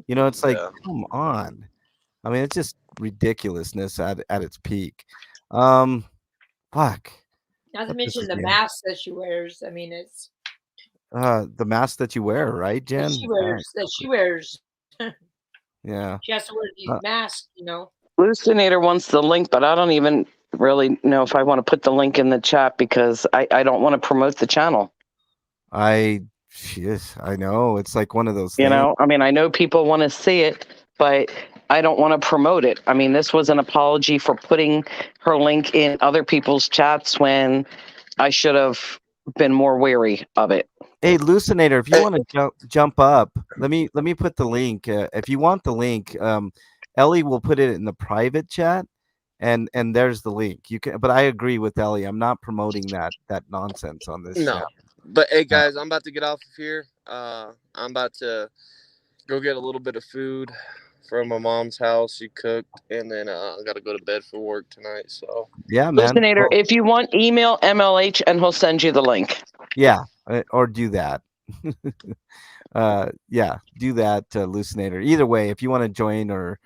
It's like, Yeah. come on. I mean, it's just ridiculousness at its peak. Um, fuck. Not to That mention pisses the me off. mask that she wears. I mean, it's The mask that you wear, right, that Jen? she wears. That she wears. Yeah. She has to wear these Uh, masks. You know. Lucinator wants the link, but I don't even really know if I want to put the link in the chat because I don't want to promote the channel. I know. It's like one of those You things. know, I mean, I know people want to see it, but I don't want to promote it. I mean, this was an apology for putting her link in other people's chats when I should have been more wary of it. Hey, Lucinator, if you Hey, want to jump up, let me put the link. If you want the link, Ellie will put it in the private chat, and there's the link. You can, but I agree with Ellie. I'm not promoting that nonsense on this no. channel. But hey Uh, guys, I'm about to get off of here. I'm about to go get a little bit of food from my mom's house. She cooked, and then I got to go to bed for work tonight. So yeah, man. Lucinator, Oh, if you want, email MLH and he'll send you the link. yeah, or do that. Yeah, do that, Lucinator. Either way, if you want to join or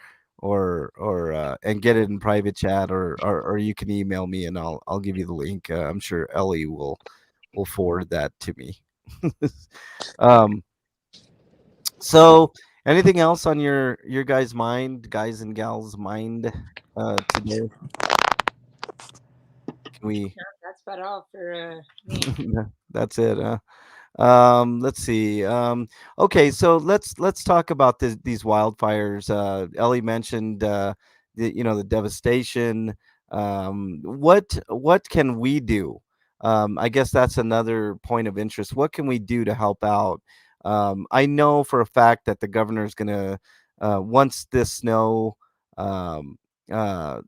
and get it in private chat, or you can email me and I'll give you the link. I'm sure Ellie will forward that to me. um so anything else on your guys mind, guys and gals mind today? Can we That's that's about all for me. That's it. Let's see. Okay, so let's talk about these wildfires. Ellie mentioned the devastation. What can we do? I guess that's another point of interest. What can we do to help out? I know for a fact that the governor is going to once this snow um, uh,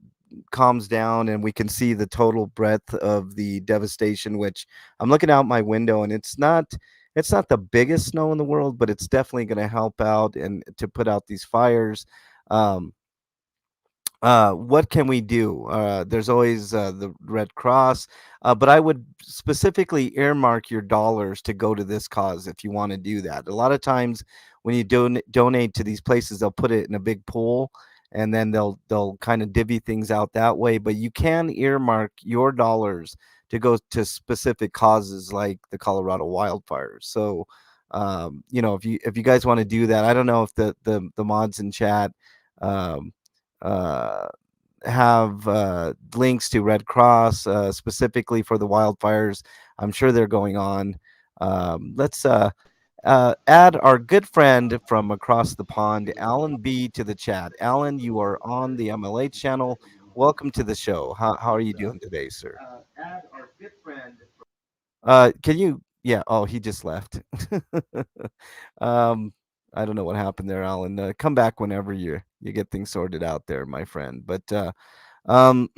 calms down and we can see the total breadth of the devastation, which I'm looking out my window and it's not the biggest snow in the world, but it's definitely going to help out and to put out these fires. um what can we do? There's always the Red Cross, but I would specifically earmark your dollars to go to this cause if you want to do that. A lot of times when you donate to these places, they'll put it in a big pool and then they'll kind of divvy things out that way. But you can earmark your dollars to go to specific causes like the Colorado wildfires. So, if you guys want to do that, I don't know if the mods in chat. Um, uh, have links to Red Cross specifically for the wildfires. I'm sure they're going on. Let's add our good friend from across the pond, Alan B, to the chat. Alan, you are on the MLH channel. Welcome to the show. How are you doing today, sir? Add our good friend. Can you? Yeah. Oh, he just left. um, I don't know what happened there, Alan. Come back whenever you get things sorted out there, my friend. But um,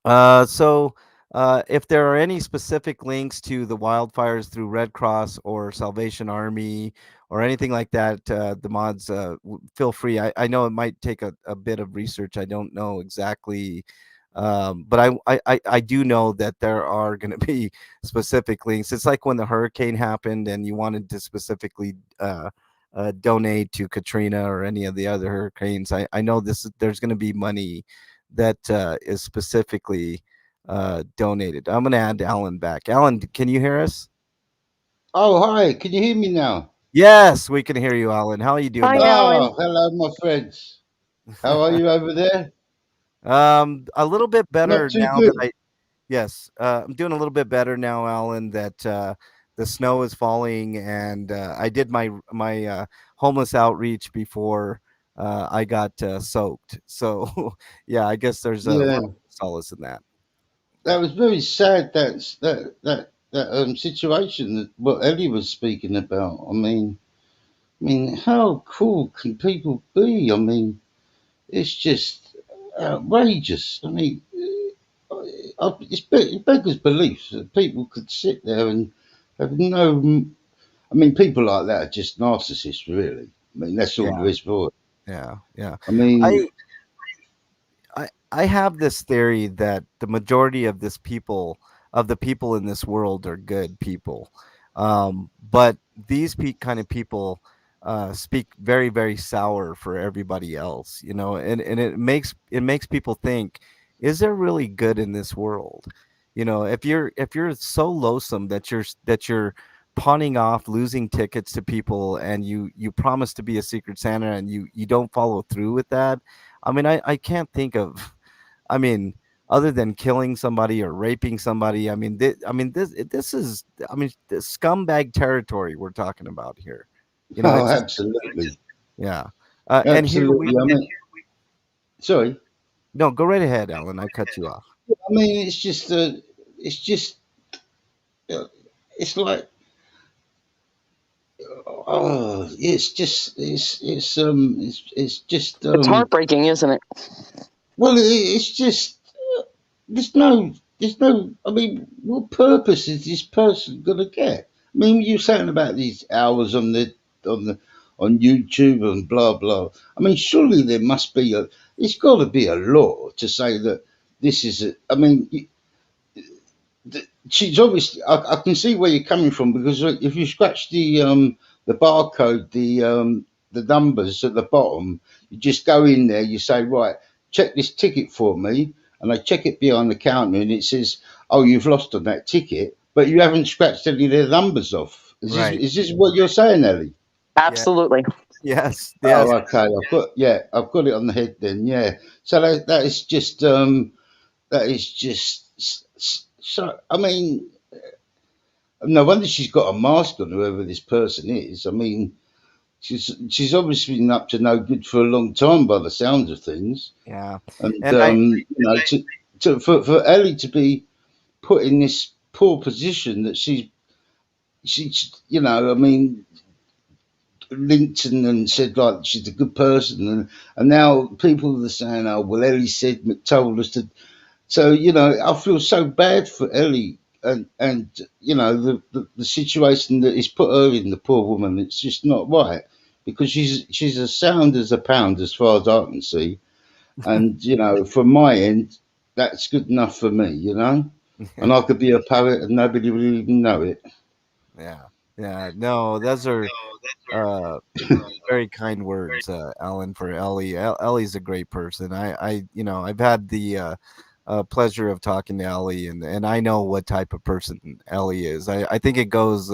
if there are any specific links to the wildfires through Red Cross or Salvation Army or anything like that, the mods, feel free. I know it might take a bit of research. I don't know exactly. But I do know that there are going to be specific links. It's like when the hurricane happened and you wanted to specifically donate to Katrina or any of the other hurricanes. I know there's going to be money that is specifically donated. I'm going to add Alan back. Alan, can you hear us? Oh, hi. Can you hear me now? Yes, we can hear you, Alan. How are you doing? Hi, My Alan. Oh, hello, my friends. How are you over there? A little bit better Not too now that good. yes, I'm doing a little bit better now, Alan, that the snow is falling and I did my homeless outreach before I got soaked. So yeah, I guess there's a Yeah, little solace in that. that was very sad. That situation that what Ellie was speaking about. I mean, how cool can people be? I mean, it's just outrageous. I mean, it beggars belief that people could sit there and have no. I mean, people like that are just narcissists, really. I mean, that's all there Yeah, is for it. yeah, yeah. I mean, I I have this theory that the majority of the people in this world are good people, but these kind of people speak very very sour for everybody else, and it makes people think, is there really good in this world? If you're so loathsome that you're pawning off losing tickets to people and you promise to be a secret Santa and you don't follow through with that. I mean, I can't think of I mean, other than killing somebody or raping somebody, this scumbag territory we're talking about here. oh, It's just absolutely, yeah. And here we absolutely. I mean, sorry. no, go right ahead, Alan. I cut you off. I mean, it's just, uh, it's like, oh, it's just, It's heartbreaking, isn't it? well, it's just, there's no. I mean, what purpose is this person gonna get? I mean, you're saying about these hours on the on YouTube and blah blah. I mean, surely there must be a. It's got to be a law to say that this is. I mean, she's obviously. I can see where you're coming from because if you scratch the barcode, the numbers at the bottom, you just go in there. You say, right, check this ticket for me, and they check it behind the counter, and it says, oh, you've lost on that ticket, but you haven't scratched any of their numbers off. Right. Is this what you're saying, Ellie? Yeah. Absolutely. Yes. Oh, Yes. okay. I've got it on the head then. Yeah. So that is just So I mean, no wonder she's got a mask on, whoever this person is. I mean, she's obviously been up to no good for a long time by the sounds of things. Yeah, And and I for Ellie to be put in this poor position that she's I mean, linked and said like she's a good person, and now people are saying, oh well, Ellie said told us to. So I feel so bad for Ellie, and the situation that is put her in, the poor woman. It's just not right because she's as sound as a pound as far as I can see, and from my end, that's good enough for me, and I could be a poet and nobody would even know it. yeah, yeah. No, those are uh very kind words, Alan, for Ellie. Ellie's a great person. I've had the pleasure of talking to Ellie, and I know what type of person Ellie is. I think it goes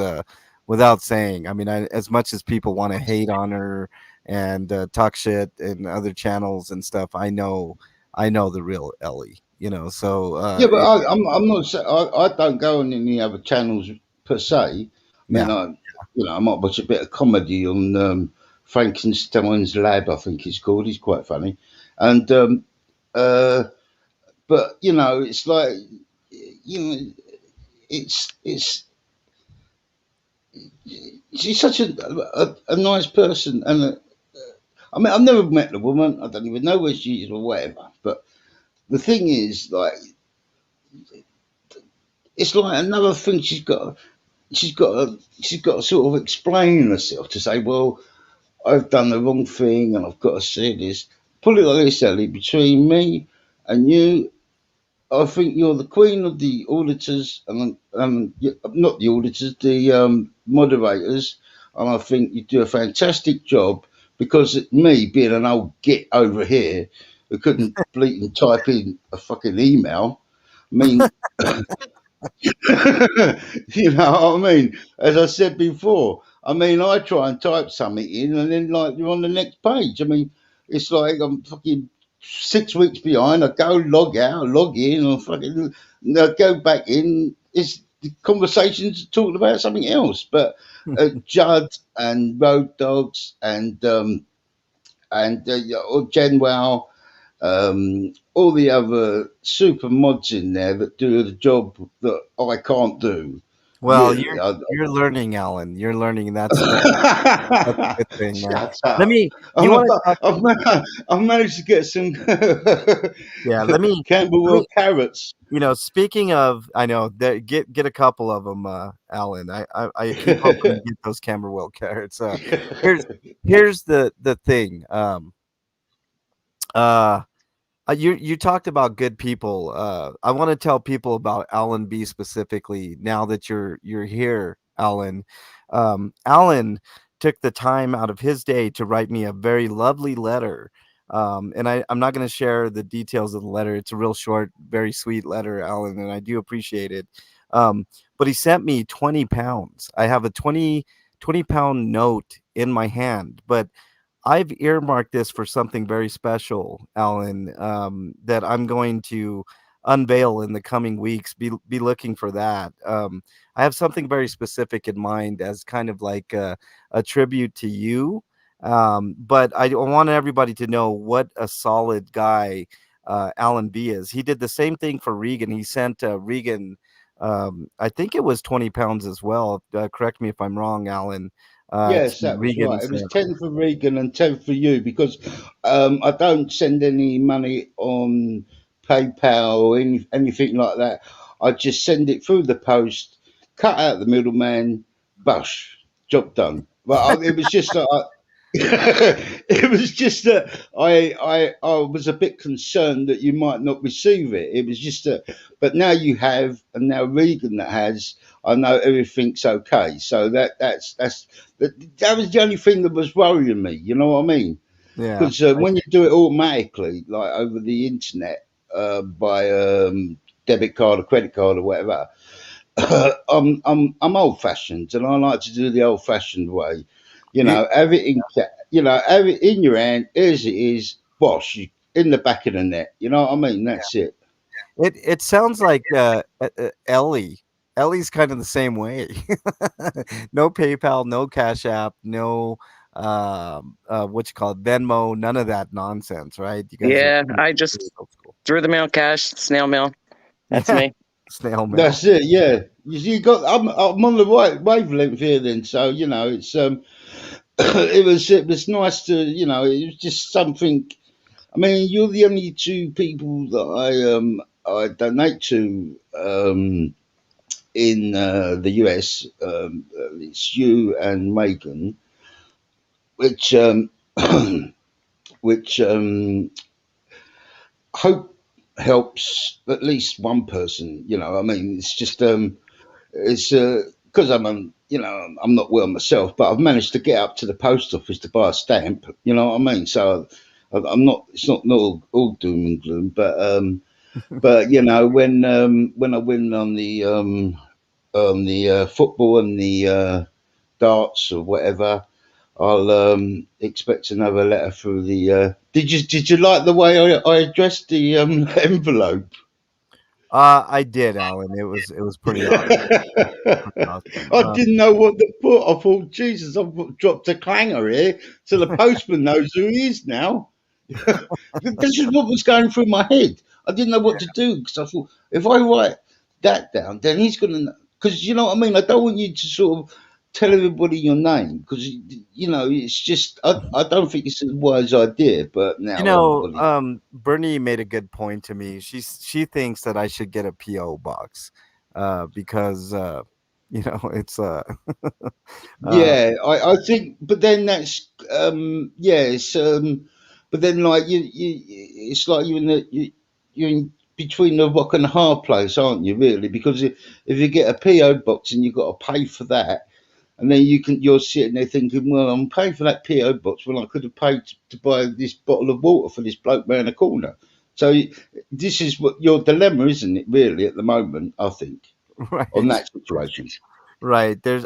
without saying. I mean, as much as people want to hate on her and talk shit in other channels and stuff, I know the real Ellie. So Yeah, but I'm not. I don't go on any other channels per se. I mean, yeah. I might watch a bit of comedy on Frankenstein's Lab. I think it's called. He's quite funny, and uh, but it's like you know, it's she's such a nice person, and I mean, I've never met the woman. I don't even know where she is or whatever. But the thing is, like, it's like another thing she's got to sort of explain herself to say, well, I've done the wrong thing and I've got to say this. Put it like this, Ellie, between me and you, I think you're the queen of the auditors and not the auditors, the moderators, and I think you do a fantastic job because me being an old git over here who couldn't bleat and type in a fucking email, I mean, you know what I mean? As I said before, I mean, I try and type something in and then, like, you're on the next page. I mean, it's like I'm fucking 6 weeks behind. I go log out, log in, or fucking go back in. It's the conversations talking about something else. But Judd and Road Dogs and Genwell, all the other super mods in there that do the job that I can't do. Well, Really, you're learning, Alan. You're learning, and that's a good thing. Shut Let up. me. You want to talk? I've managed to get some Yeah. Let me. Let Camberwell me. carrots. Speaking of, I know that get a couple of them, Alan. I keep hoping to get those Camberwell carrots. Here's here's the thing. Uh, you talked about good people. I want to tell people about Alan B specifically. Now that you're here, Alan. Alan took the time out of his day to write me a very lovely letter. And I'm not going to share the details of the letter. It's a real short, very sweet letter, Alan, and I do appreciate it. Um, but he sent me 20 pounds. I have a 20 pound note in my hand, but I've earmarked this for something very special, Alan, that I'm going to unveil in the coming weeks. Be looking for that. I have something very specific in mind as kind of like a tribute to you. But I want everybody to know what a solid guy Alan B is. He did the same thing for Regan. He sent Regan, I think it was 20 pounds as well. Correct me if I'm wrong, Alan. To Yes, that was right. Regan's. It was 10 for Regan and 10 for you because I don't send any money on PayPal or anything like that. I just send it through the post, cut out the middleman, bush, job done. But it was just that it was just that I was a bit concerned that you might not receive it. It was just that, but now you have, and now Regan that has, I know everything's okay. So that was the only thing that was worrying me. You know what I mean? Yeah. Because when you do it automatically, like over the internet, by debit card or credit card or whatever, I'm old fashioned, and I like to do the old fashioned way. You, Have it in have it in your hand as it is, bosh, in the back of the net. You know what I mean? That's it. It sounds like Ellie. Ellie's kind of the same way. No PayPal, no Cash App, no what you call it, Venmo, none of that nonsense, right? You guys are Yeah, pretty, I pretty just old school. through the mail cash, snail mail. That's Yeah, me. snail mail. That's it. Yeah, you got. I'm on the right wavelength here then. So it's it was nice to it was just something. I mean, you're the only two people that I donate to in the US. It's you and Megan, which which hope helps at least one person. I mean, it's just it's because I'm not well myself, but I've managed to get up to the post office to buy a stamp. You know what I mean? So I'm not. It's not all doom and gloom, but when I win on the football and the darts or whatever, I'll expect another letter through the. Did you like the way I addressed the envelope? I did, Alan. It was pretty awesome. Pretty awesome. I didn't know what to put. I thought, Jesus, I've dropped a clanger here, so the postman knows who he is now. This is what was going through my head. I didn't know what to do because I thought if I write that down, then he's going to. Because you know what I mean. I don't want you to sort of tell everybody your name because it's just I don't think it's a wise idea. But now everybody. Bernie made a good point to me. She thinks that I should get a PO box, because it's uh, Yeah, I think, but then that's yeah, but then like it's like you're in between the rock and a hard place, aren't you? Really, because if you get a PO box and you've got to pay for that, and then you're sitting there thinking, well, I'm paying for that PO box when I could have paid to buy this bottle of water for this bloke round the corner. So this is what your dilemma, isn't it? Really, at the moment, I think on right, that situation. right. There's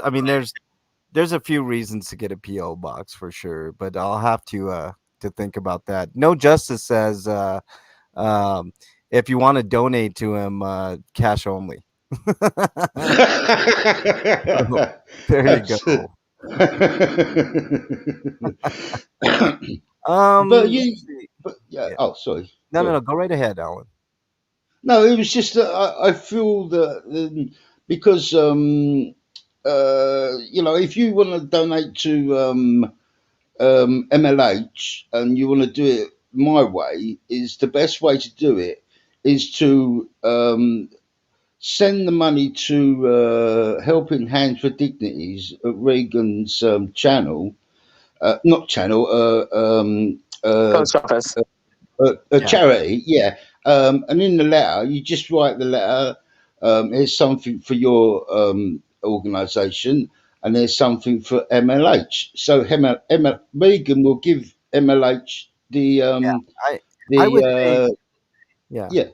a few reasons to get a PO box for sure, but I'll have to think about that. No Justice says um, if you want to donate to him, cash only. So, there you That's it. go. but Let's you, see. but yeah. Yeah. Oh, sorry. No, Go no, on. no. Go right ahead, Alan. No, it was just that I feel that because if you want to donate to MLH and you want to do it my way, is the best way to do it is to send the money to Helping Hands for Dignities at Reagan's channel, not channel, Post office. a Yeah. charity, yeah. And in the letter, you just write the letter. Here's something for your organisation, and there's something for MLH. So Reagan will give MLH I I the would say, yeah. yeah.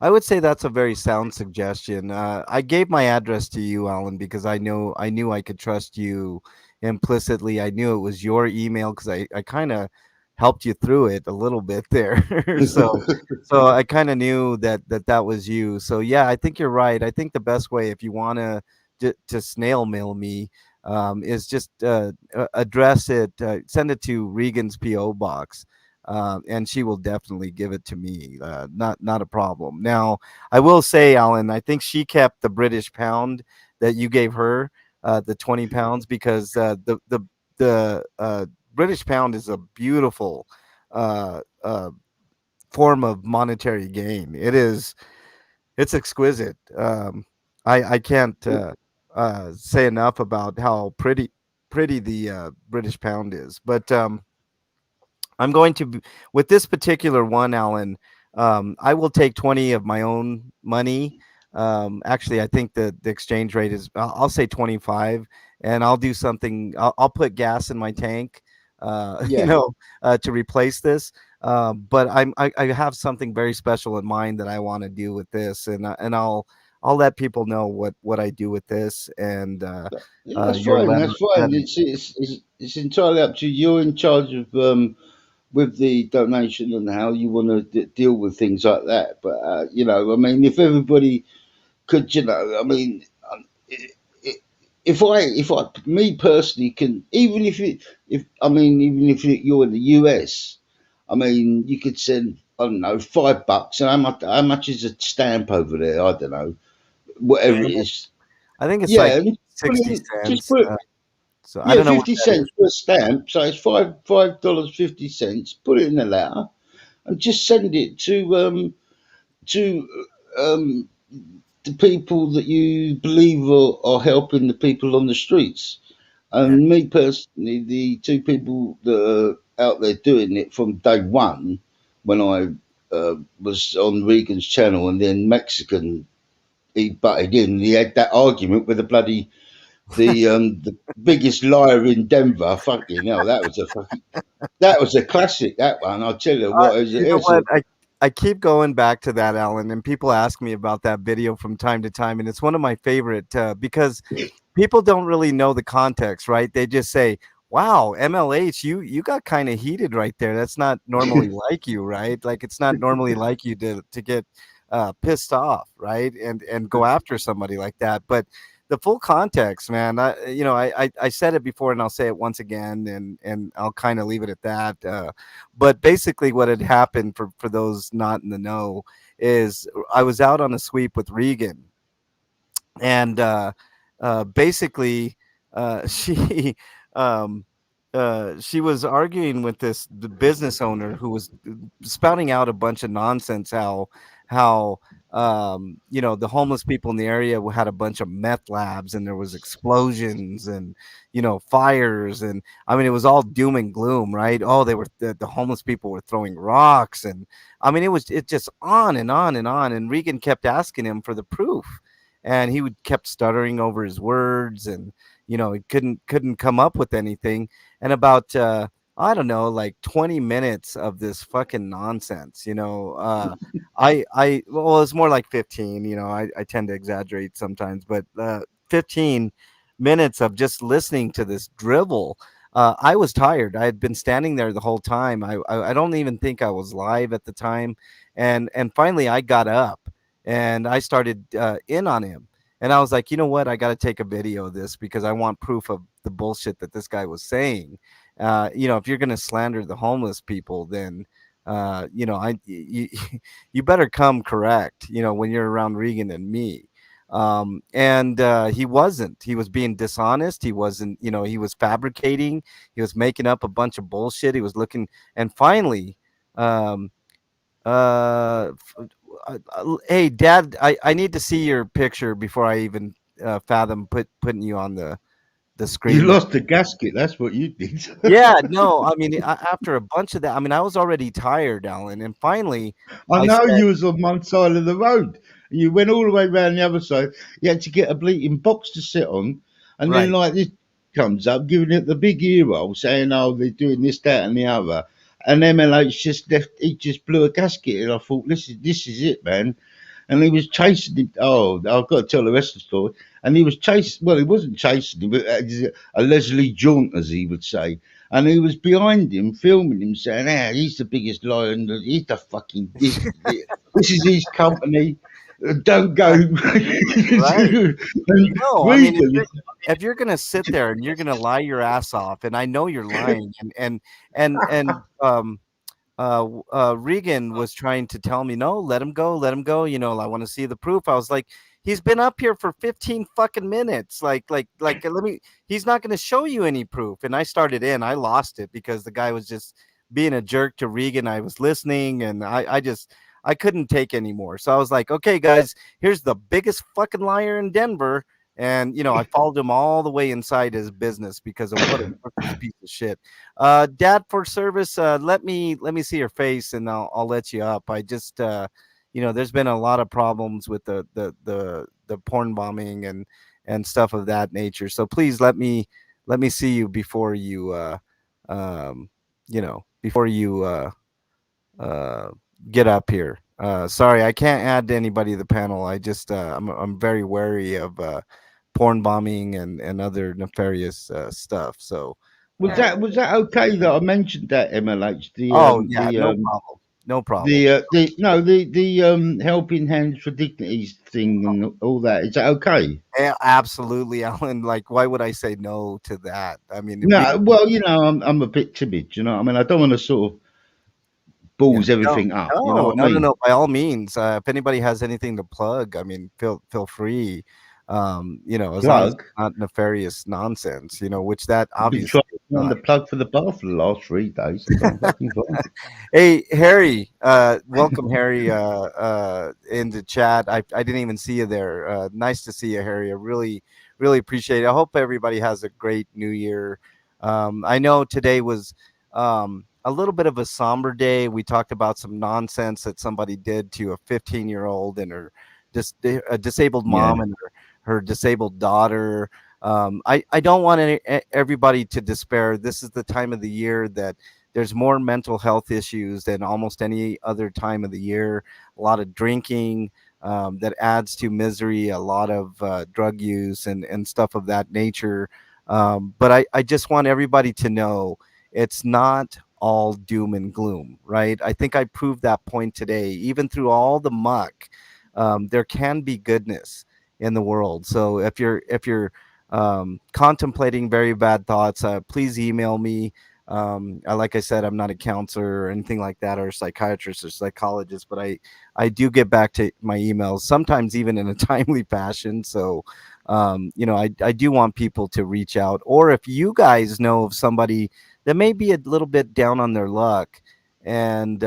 I would say that's a very sound suggestion. I gave my address to you, Alan, because I knew I could trust you implicitly. I knew it was your email because I kind of helped you through it a little bit there. So I kind of knew that was you. So yeah, I think you're right. I think the best way, if you want to snail mail me, is just address it, send it to Regan's PO box, and she will definitely give it to me. Not a problem. Now, I will say, Alan, I think she kept the British pound that you gave her, the 20 pounds, because the British pound is a beautiful uh, uh, form of monetary gain. It's exquisite. I can't say enough about how pretty the British pound is, but I'm going to with this particular one, Alan. I will take 20 of my own money. Actually, I think the exchange rate is, I'll say 25, and I'll do something. I'll put gas in my tank, Yeah. to replace this. But I have something very special in mind that I want to do with this, and I'll let people know what I do with this, and Yeah, that's your fine. letter. That's fine. It's entirely up to you. You're in charge of with the donation and how you want to deal with things like that. But I mean, if everybody could, I mean, i- i- if I, me personally can, even if it, if I mean, even if you're in the US, I mean, you could send, I don't know, $5, and how much is a stamp over there? I don't know, I whatever it think is. it's Yeah, like and put 60 in, just cents. put, So I yeah, don't know what 50 cents for a stamp. So it's $5 50 cents. Put it in a letter and just send it to um, the people that you believe are helping the people on the streets. yeah. And me personally, the two people that are out there doing it from day one, when I was on Regan's channel, and then Mexican, he butted in. He had that argument with the biggest liar in Denver. Fucking hell, that was a classic. That one, I'll tell you what, You know what? I keep going back to that, Alan, and people ask me about that video from time to time, and it's one of my favorite because people don't really know the context, right? They just say, "Wow, MLH, you got kind of heated right there. That's not normally like you, right? Like it's not normally like you to get pissed off, right? And go after somebody like that." But the full context, man, I said it before and I'll say it once again, and I'll kind of leave it at that. But basically, what had happened for those not in the know is I was out on a sweep with Regan, and basically she um, she was arguing with the business owner who was spouting out a bunch of nonsense how the homeless people in the area had a bunch of meth labs and there was explosions and fires, and I mean it was all doom and gloom, right? Oh, the homeless people were throwing rocks, and I mean it just on and on and on, and Regan kept asking him for the proof, and he would kept stuttering over his words, and he couldn't come up with anything. And about I don't know, like 20 minutes of this fucking nonsense, I well, it's more like 15, I tend to exaggerate sometimes, but 15 minutes of just listening to this drivel. I was tired. I had been standing there the whole time. I don't even think I was live at the time, and finally I got up and I started in on him. And I was like, you know what? I got to take a video of this because I want proof of the bullshit that this guy was saying. If you're going to slander the homeless people, then, you better come correct, when you're around Regan and me. And he wasn't. He was being dishonest. He wasn't, he was fabricating. He was making up a bunch of bullshit. He was looking. And finally, um, hey, Dad, I need to see your picture before I even fathom putting you on the You screen there. lost the gasket. That's what you did. Yeah, no, I mean, after a bunch of that, I mean, I was already tired, Alan, and finally, I I know said, you was on one side of the road. You went all the way around the other side. You had to get a bleating box to sit on, and then right, like this comes up, giving it the big ear roll, saying, "Oh, they're doing this, that, and the other." And MLH just left. He just blew a gasket, and I thought, "This is it, man." And he was chasing him. Oh, I've got to tell the rest of the story. And he was chasing. Well, he wasn't chasing him, but a Leslie jaunt, as he would say. And he was behind him, filming him, saying, "Ah, he's the biggest liar. He's the fucking this is his company. Don't go." right, And right. I mean, Regan, if you're gonna sit there and you're gonna lie your ass off, and I know you're lying, and Regan was trying to tell me, no, let him go, let him go. I want to see the proof. I was like, he's been up here for 15 fucking minutes. Let me. He's not going to show you any proof. And I started in. I lost it because the guy was just being a jerk to Regan. I was listening, and I couldn't take anymore. So I was like, okay, guys, here's the biggest fucking liar in Denver. And I followed him all the way inside his business because of what a worthless piece of shit. Dad for service. Let me see your face, and I'll let you up. I just there's been a lot of problems with the porn bombing and stuff of that nature. So please let me see you before you um before you uh get up here. Sorry, I can't add anybody to the panel. I'm very wary of porn bombing and other nefarious stuff. So Was that okay that I mentioned that MLH Oh yeah, no problem. No problem. the no the helping hands for dignities thing and all that? Is that okay? Absolutely, Alan. Like, why would I say no to that? I mean, we, No, well, I'm a bit timid. You know, what I mean, I don't want to sort of yeah, balls no, everything up. You know no, what I no, no, mean? no. By all means, if anybody has anything to plug, I mean, feel free. As long as it's Plug. not nefarious nonsense, which that I've been obviously trying is to find not. the plug for the bar for the last 3 days. I can't fucking find it. Hey, Harry, welcome, Harry, in the chat. I didn't even see you there. Nice to see you, Harry. I really, really appreciate it. I hope everybody has a great new year. I know today was a little bit of a somber day. We talked about some nonsense that somebody did to a 15-year-old and a disabled Yeah. mom and her disabled daughter. I don't want everybody to despair. This is the time of the year that there's more mental health issues than almost any other time of the year. A lot of drinking that adds to misery, a lot of drug use and stuff of that nature. But I just want everybody to know it's not all doom and gloom, right? I think I proved that point today. Even through all the muck, there can be goodness in the world. So if you're contemplating very bad thoughts, please email me. Like I said, I'm not a counselor or anything like that, or a psychiatrist or psychologist, but I do get back to my emails sometimes even in a timely fashion. So I do want people to reach out, or if you guys know of somebody that may be a little bit down on their luck and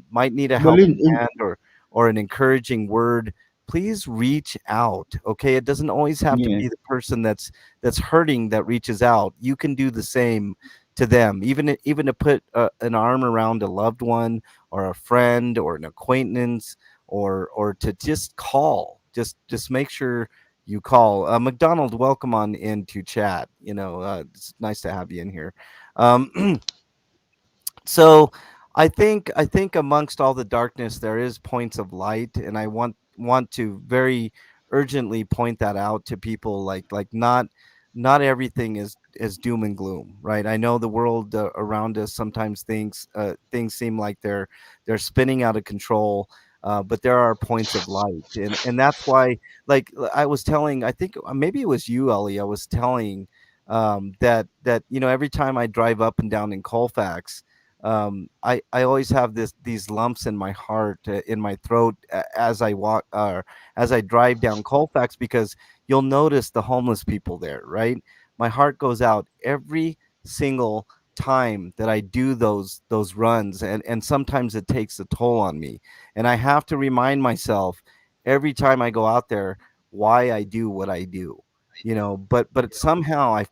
might need a Well, helping hand or an encouraging word, please reach out. Okay, it doesn't always have to yeah. be the person that's hurting that reaches out. You can do the same to them, even to put an arm around a loved one or a friend or an acquaintance, or to just call. Just make sure you call. McDonald, welcome on into chat. It's nice to have you in here. um, so I think amongst all the darkness there is points of light, and I want to very urgently point that out to people. Like not everything is doom and gloom, right? I know the world around us sometimes things seem like they're spinning out of control. But there are points of light, and that's why, like I was telling, I think maybe it was you, Ellie. I was telling that every time I drive up and down in Colfax, I always have these lumps in my heart, in my throat, as I walk, as I drive down Colfax, because you'll notice the homeless people there, right? My heart goes out every single time that I do those runs, and sometimes it takes a toll on me, and I have to remind myself every time I go out there why I do what I do. But somehow I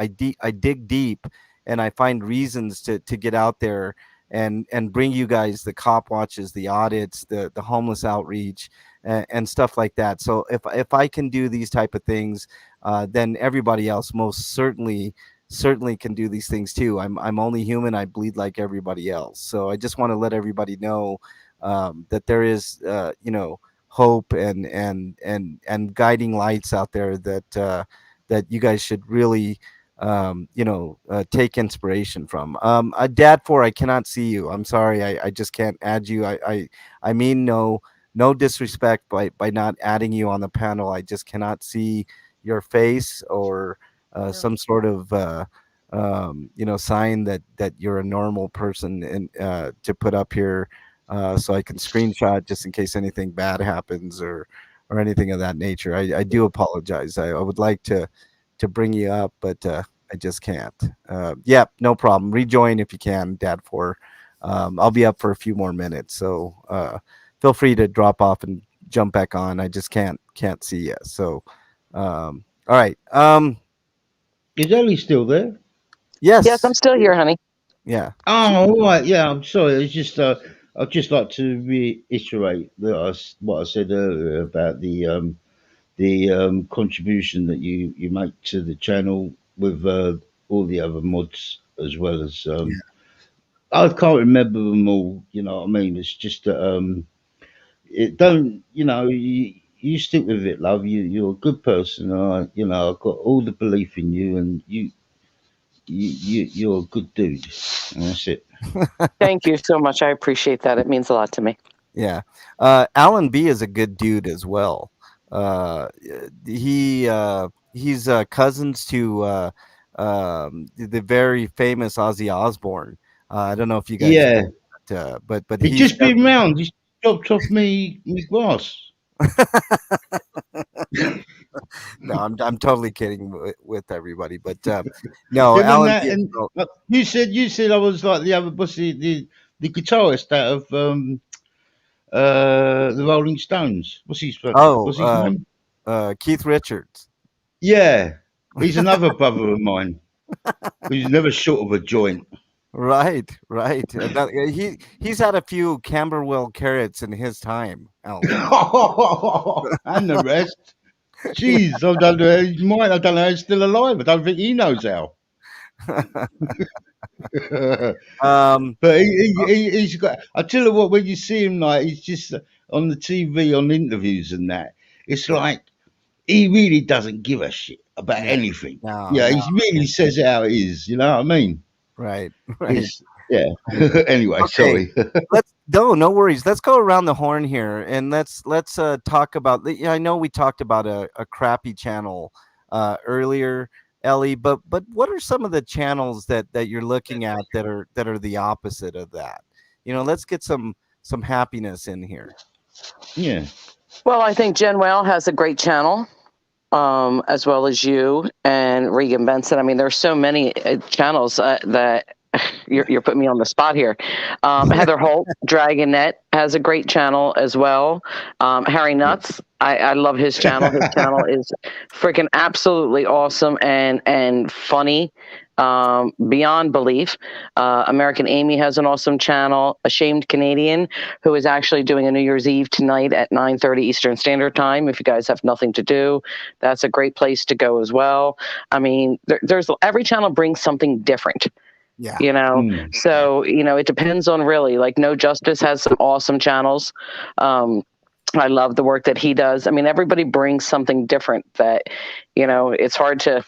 dig deep, and I find reasons to get out there and bring you guys the cop watches, the audits, the homeless outreach, and stuff like that. So if I can do these type of things, then everybody else most certainly can do these things too. I'm only human. I bleed like everybody else. So I just want to let everybody know that there is hope and guiding lights out there that you guys should really take inspiration from. Dad, I cannot see you. I'm sorry. I just can't add you. I mean, no disrespect by not adding you on the panel. I just cannot see your face or Yeah. some sort of sign that you're a normal person, and to put up here, so I can screenshot just in case anything bad happens or anything of that nature. I do apologize. I would like to bring you up, but I just can't. Yeah, no problem. Rejoin if you can, Dad. I'll be up for a few more minutes, so feel free to drop off and jump back on. I just can't see you. So, all right. Is Ellie still there? Yes, I'm Yes. still here, honey. Yeah. Oh, all right. Yeah, I'm sorry. It's just I'd just like to reiterate what I said earlier about the contribution that you make to the channel with all the other mods as well as Yeah. I can't remember them all. You know what I mean? It's just that it don't. You stick with it, love. You're a good person. I've got all the belief in you, and you're a good dude. And that's it. Thank you so much. I appreciate that. It means a lot to me. Yeah. Alan B is a good dude as well. He's cousins to the very famous Ozzy Osbourne. I don't know if you guys Yeah, know, but he he's just been round. He's chopped off me grass. no, I'm totally kidding with everybody, but no, Yeah, when Alan that B is and real- you said I was like the other what's the guitarist out of the Rolling Stones. oh What's his name? Keith Richards. Yeah, he's another brother of mine who's never short of a joint. Right, right. He's had a few Camberwell carrots in his time, Alan. And the rest. Jeez, I don't know. He's mine. I don't know. He's still alive. I don't think he knows how. But um, he's got. I tell you what, when you see him, like he's just on the TV on interviews and that, it's yeah, like he really doesn't give a shit about yeah, anything. no, Yeah, no, he really says it how it is. You know what I mean? right, right. It's yeah. Anyway, Okay, sorry. let's no worries. Let's go around the horn here and let's talk about. I know we talked about a crappy channel earlier, Ellie, but what are some of the channels that you're looking at that are the opposite of that? Let's get some happiness in here. Yeah. Well, I think Jen Whale has a great channel, as well as you and Regan Benson. I mean, there's so many channels that you're putting me on the spot here. Heather Holt, Dragonet, has a great channel as well. Harry Yeah. Nuts, I love his channel. His channel is freaking absolutely awesome and funny. Beyond belief. American Amy has an awesome channel. Ashamed Canadian, who is actually doing a New Year's Eve tonight at 9:30 Eastern Standard Time. If you guys have nothing to do, that's a great place to go as well. I mean, there's every channel brings something different. Yeah, Mm. So it depends on really, like, No Justice has some awesome channels. I love the work that he does. I mean, everybody brings something different that it's hard to.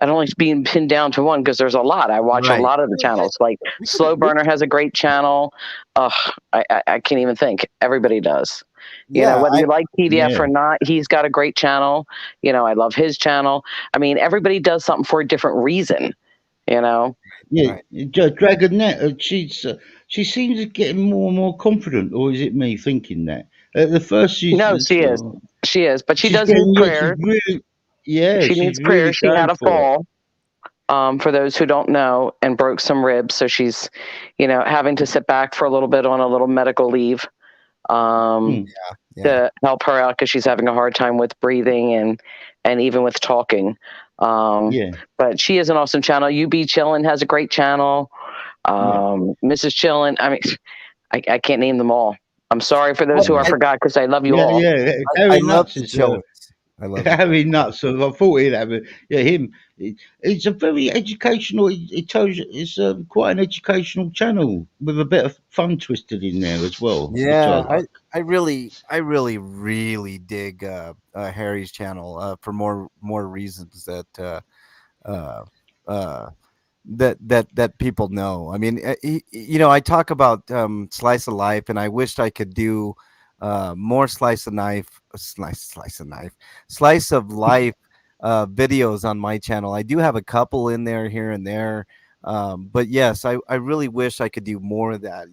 I don't like being pinned down to one because there's a lot. I watch a right. lot of the channels. Like We could, Slow we, Burner has a great channel. Ugh, I can't even think. Everybody does. yeah, Whether you like PDF Yeah. or not, he's got a great channel. I love his channel. I mean, everybody does something for a different reason. You know. Yeah, right. Dragonette, she seems to getting more and more confident, or is it me thinking that? At the first, No, she is. She is, but she she's does need getting, yeah, she's prayers. really, yeah, She needs she's really prayers. She going had a for it. fall, for those who don't know, and broke some ribs. So she's, having to sit back for a little bit on a little medical leave, um, Mm, Yeah, to help her out because she's having a hard time with breathing and even with talking. Um, yeah, but she has an awesome channel. UB Chillin has a great channel. yeah, Mrs. Chillin. I mean, I can't name them all. I'm sorry for I, those who I I, forgot because I love you yeah, all. yeah. I Harry love Nuts the is chillins. I love the Harry Nuts. So I thought he'd have it. Yeah, him. It's a very educational. It tells you it's quite an educational channel with a bit of fun twisted in there as well, which I Yeah, like. I really dig Harry's channel for more reasons uh, uh, that people know. I mean, I talk about slice of life, and I wished I could do more slice of life videos on my channel. I do have a couple in there here and there. But yes, I really wish I could do more of that.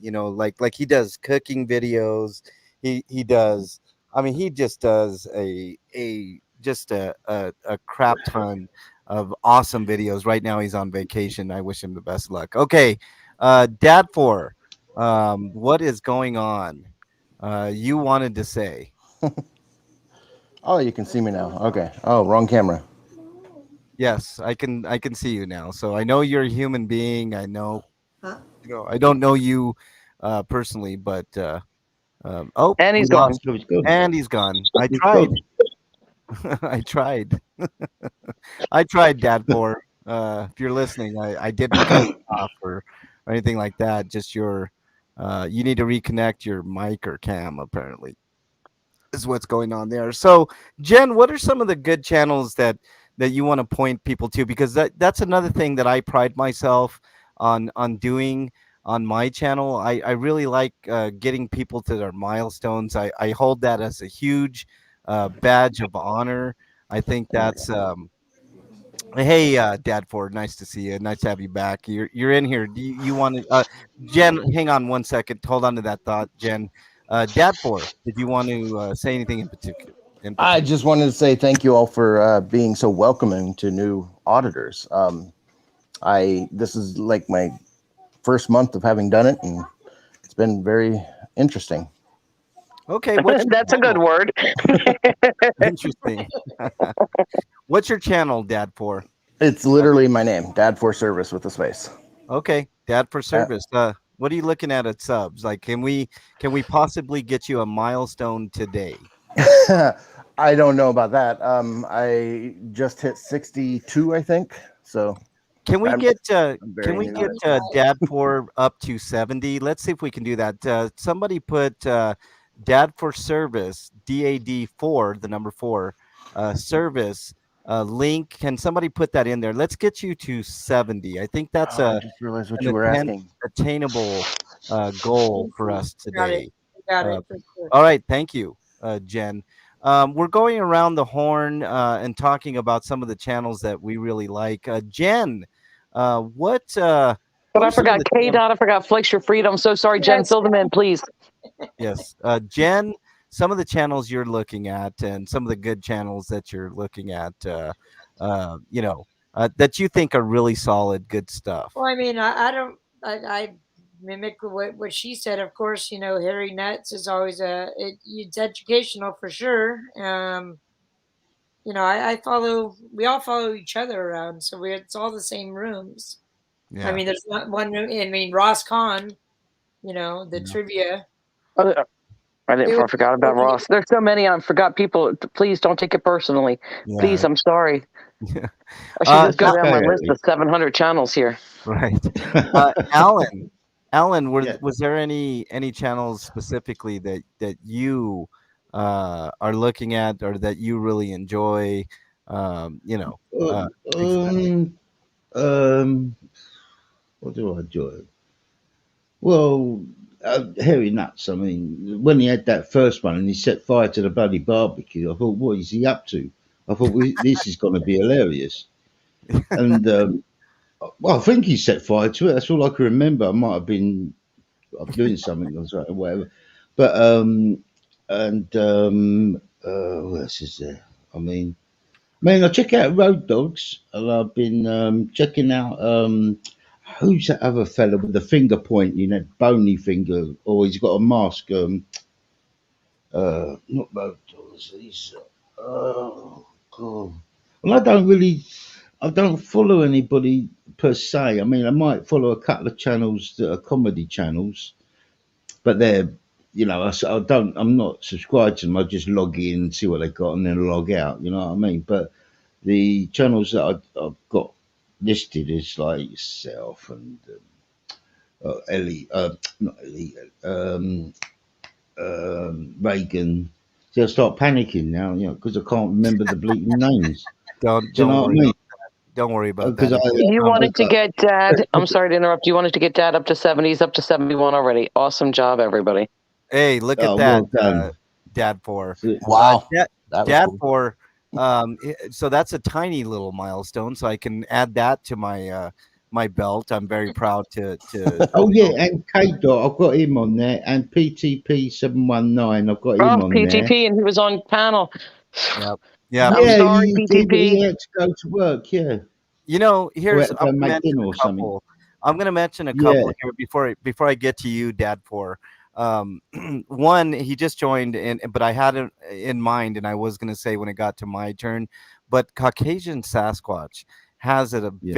Like he does cooking videos. He does. I mean, he just does a crap ton of awesome videos. Right now, he's on vacation. I wish him the best luck. Okay, Dad, what is going on? You wanted to say. Oh, you can see me now. Okay. Oh, wrong camera. Yes, I can see you now. So I know you're a human being. I know, I don't know you personally, but oh, And we he's gone. lost, So it's good. and he's gone. I It's tried. good. I tried. I tried, Dad. If you're listening, I didn't cut you off or anything like that. Just you need to reconnect your mic or cam. Apparently, is what's going on there. So, Jen, what are some of the good channels that you want to point people to, because that's another thing that I pride myself on doing on my channel. I really like getting people to their milestones. I hold that as a huge badge of honor. I think that's hey, Dad Ford, nice to see you. Nice to have you back. You're in here. Do you want to, Jen? Hang on one second. Hold on to that thought, Jen. Dad Ford, did you want to say anything in particular? I just wanted to say thank you all for being so welcoming to new auditors. I This is like my first month of having done it, and it's been very interesting. Okay, what's your That's a good channel? word. Interesting. What's your channel, Dad For? It's literally my name, Dad for Service with a space. Okay, Dad for Uh, Service. What are you looking at subs? Like, can we possibly get you a milestone today? I don't know about that. I just hit 62, I think. So Can we I'm, get I'm can very we new to get it. Dad for up to 70? Let's see if we can do that. Somebody put Dad for Service, DAD4, the number 4, service link. Can somebody put that in there? Let's get you to 70. I think that's Oh, I just realized what an you were asking. attainable goal for us Got it. today. Got Uh, it for sure. all right, thank you, Jen. We're going around the horn and talking about some of the channels that we really like. Jen, But what I are some of forgot the K Dot. I forgot Flex Your Freedom. So sorry, Jen. Yes. Fill them in, please. yes, Jen, some of the channels you're looking at and some of the good channels that you're looking at, that you think are really solid, good stuff. Well, I mean, I don't. I mimic what she said. Of course, Harry Nuts is always it's educational for sure. I follow. We all follow each other around, so it's all the same rooms. I Yeah. mean, there's not one room. I mean, Ross Kahn. The Yeah. trivia. It I forgot about was, Ross. There's so many. I forgot people. Please don't take it personally. Yeah. Please, I'm sorry. I should just go Al- down my Okay, list of 700 channels here. right. Ellie. Alan, Yeah. was there any channels specifically that you are looking at or that you really enjoy? Uh, Things of that nature. um, um, what do I enjoy? Well, hairy nuts. I mean, when he had that first one and he set fire to the bloody barbecue, I thought, what is he up to? I thought, this is going to be hilarious. And well, I think he set fire to it. That's all I can remember. I might have been doing something or something, whatever. But and what else is there? I mean, I check out Road Dogs, and I've been checking out who's that other fella with the finger pointing, that bony finger, or he's got a mask. Not Road Dogs. He's oh god. Well, I don't follow anybody per se. I mean, I might follow a couple of channels that are comedy channels, but they're I don't. I'm not subscribed to them. I just log in, see what they got, and then log out. You know what I mean? But the channels that I've got listed is like yourself and Ellie, not Ellie, Reagan. See, I start panicking now, because I can't remember the bleating names. Don't Do you don't know what I worry mean? about don't worry about Because that. I, It just You comes. wanted to get Dad. I'm sorry to interrupt. You wanted to get Dad up to 70. He's up to 71 already. Awesome job, everybody. Hey, look at oh, that, well done. Dad for So, Wow, Dad, that was Dad cool. for so that's a tiny little milestone. So I can add that to my my belt. I'm very proud to oh yeah, go. and K Dot, I've got him on there, and PTP 719, I've got Oh, him on there. PTP, and he was on panel. Yep. Yep. I'm Yeah, sorry, he PTP. had to go to work. Yeah, or he Here's had to I'm go gonna make mention dinner a or something. couple. I'm gonna mention a couple Yeah. here before I get to you, Dad. For um, one, he just joined, but I had it in mind, and I was gonna say when it got to my turn, but Caucasian Sasquatch has a Yeah.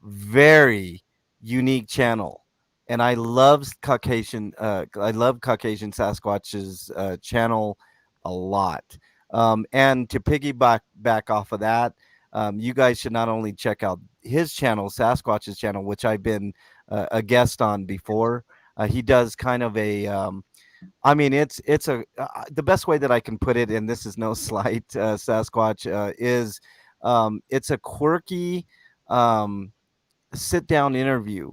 very unique channel, and I love Caucasian Sasquatch's channel a lot. And to piggyback back off of that, you guys should not only check out his channel, Sasquatch's channel, which I've been a guest on before. He does kind of a I mean, the best way that I can put it, and this is no slight, Sasquatch, is It's a quirky um, sit down interview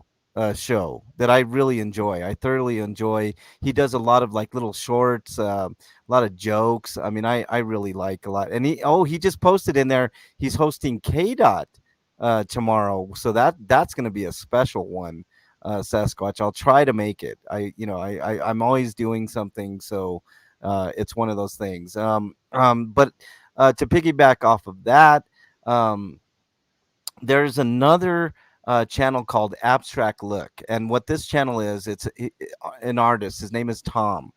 show that I really enjoy. I thoroughly enjoy. He does a lot of like little shorts, a lot of jokes. I mean, I really like a lot. And he just posted in there he's hosting K Dot tomorrow, so that's going to be a special one. Sasquatch. I'll try to make it. I'm always doing something, so it's one of those things. But to piggyback off of that, um, there's another channel called Abstract Look, and what this channel is, an artist. His name is Tom.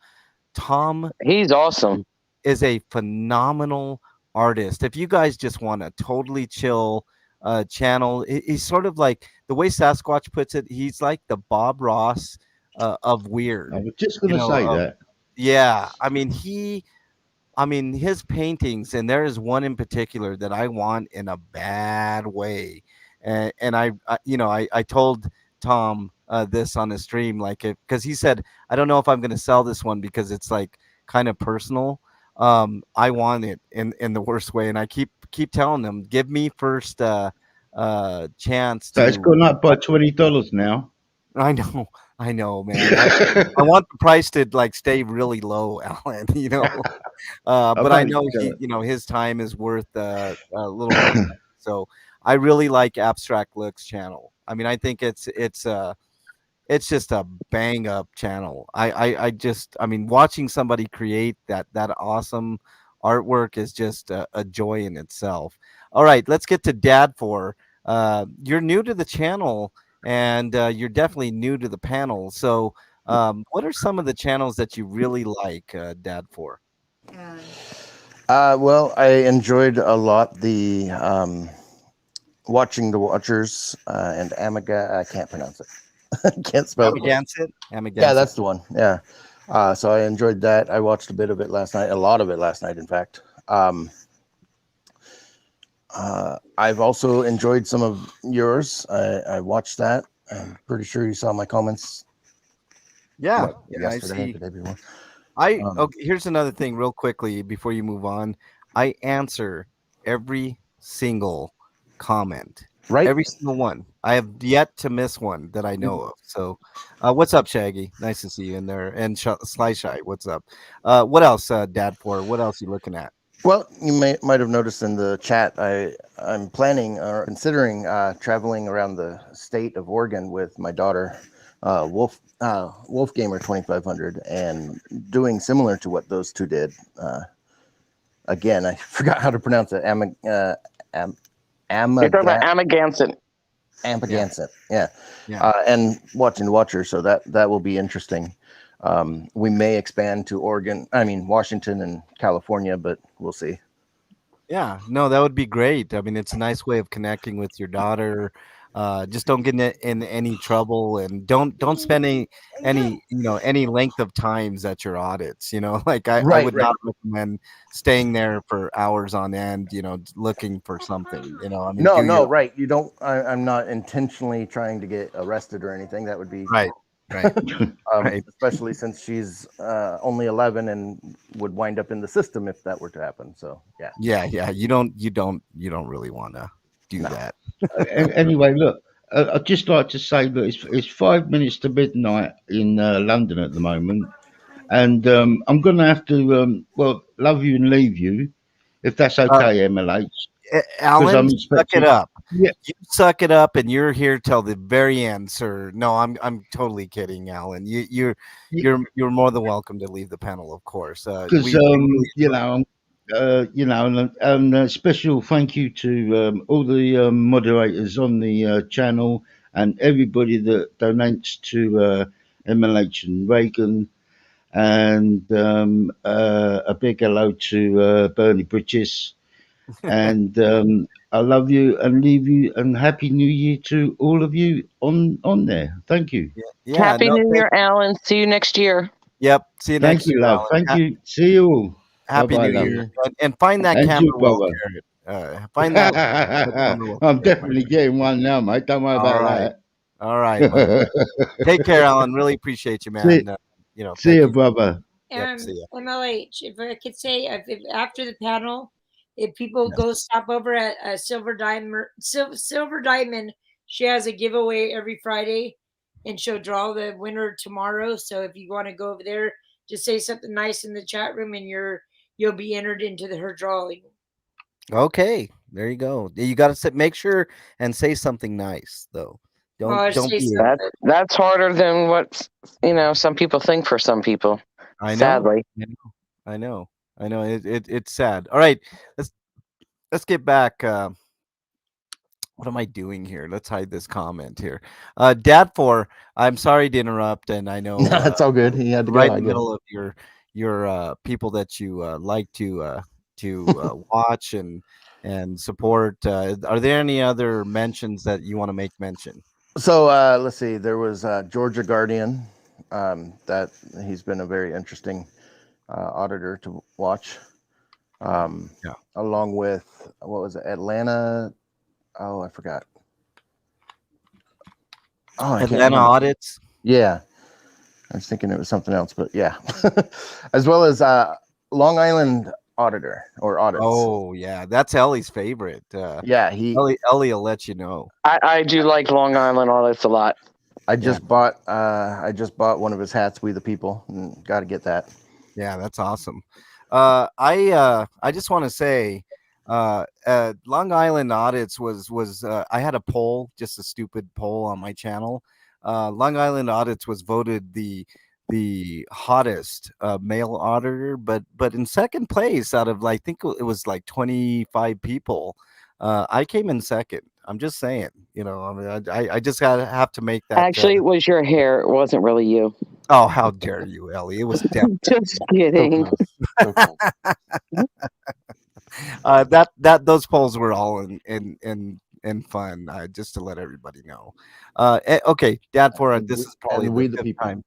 Tom He's awesome. is a phenomenal artist. If you guys just want a totally chill channel, he's sort of like the way Sasquatch puts it. He's like the Bob Ross of weird. I was just going to say that. Yeah, I mean, his paintings, and there is one in particular that I want in a bad way. And I told Tom this on his stream, like, because he said, I don't know if I'm going to sell this one because it's like kind of personal. I want it in the worst way. And I keep telling him, give me first chance So it's to. gone up by $20 now. I know, man. I want the price to like stay really low, Alan. But I know his time is worth a little more. So I really like Abstract Looks channel. I mean, I think it's just a bang up channel. I mean, watching somebody create that awesome artwork is just a joy in itself. All right, let's get to Dad for. You're new to the channel, and you're definitely new to the panel. So, what are some of the channels that you really like, Dad for? Well, I enjoyed a lot the Watching the Watchers and Amiga. I can't pronounce it. I can't spell it. Amagansett. Yeah, that's the one. Yeah. So I enjoyed that. I watched a bit of it last night. A lot of it last night, in fact. I've also enjoyed some of yours. I watched that. I'm pretty sure you saw my comments. Yeah, yesterday, I see. the day before. Okay, here's another thing, real quickly, before you move on. I answer every single comment, Right. every single one. I have yet to miss one that I know of. So, what's up, Shaggy? Nice to see you in there. And Sly Shy, what's up? What else, Dad? For what else you looking at? Well, you might have noticed in the chat, I'm planning or considering traveling around the state of Oregon with my daughter, Wolf Gamer 2500, and doing similar to what those two did. Again, I forgot how to pronounce it. You're talking about Amagansett. Amagansett, yeah. Yeah. And Watching the Watcher, so that will be interesting. We may expand to Washington and California, but we'll see. Yeah, no, that would be great. I mean, it's a nice way of connecting with your daughter. Just don't get in any trouble, and don't spend any length of times at your audits. Like I would not recommend staying there for hours on end. Looking for something. I mean, no, right. You don't. I'm not intentionally trying to get arrested or anything. That would be right. Right. Especially since she's only 11 and would wind up in the system if that were to happen. So yeah. You don't really want to do that. Anyway, look, I'd just like to say that it's 5 minutes to midnight in London at the moment, and I'm going to have to love you and leave you, if that's okay, MLH. Alan, suck it up. Yeah. You suck it up, and you're here till the very end, sir. No, I'm totally kidding, Alan. You're more than welcome to leave the panel, of course. Because and a special thank you to all the moderators on the channel and everybody that donates to MLH and Reagan, and a big hello to Bernie Bridges. And I love you and leave you, and Happy New Year to all of you on there. Thank you. Yeah. Happy New Year, Alan. See you next year. Yep. See you next year. Thank you, love. Alan. Thank you. See you all. Happy Bye-bye, New love. Year. And find that And camera you, roll, brother. Garrett. Find that. I'm definitely getting one now, mate. Don't worry about that. All right. Take care, Alan. Really appreciate you, man. See you, brother. MLH, if I could say, if after the panel, if people go stop over at Silver Diamond, she has a giveaway every Friday, and she'll draw the winner tomorrow. So if you want to go over there, just say something nice in the chat room, and you'll be entered into her drawing. Okay, there you go. You got to make sure and say something nice though. Don't Say be. something. That's harder than what some people think. For some people, I know. sadly. I know. It's sad. All right, let's get back. What am I doing here? Let's hide this comment here. Dad for I'm sorry to interrupt, and I know It's all good. He had to right go. in the middle of your people that you like to watch and support. Are there any other mentions that you want to make mention? So let's see. There was Georgia Guardian. That he's been a very interesting auditor to watch. Along with what was it? Atlanta. Oh, I forgot. Oh, Atlanta Audits. Yeah, I was thinking it was something else, but yeah, as well as Long Island Auditor or Audits. Oh yeah, that's Ellie's favorite. Yeah, Ellie will let you know. I do like Long Island Audits a lot. I just bought one of his hats, We the People, and got to get that. Yeah, that's awesome. I just want to say, Long Island Audits was I had a poll, just a stupid poll on my channel. Long Island Audits was voted the hottest male auditor, but in second place out of I think it was like 25 people. I came in second. I'm just saying, I mean, I just have to make that. Actually, it was your hair. It wasn't really you. Oh, how dare you, Ellie? It was definitely Just kidding. That those polls were all in fun. Just to let everybody know. Okay, Dad, for this is probably We the People. Time.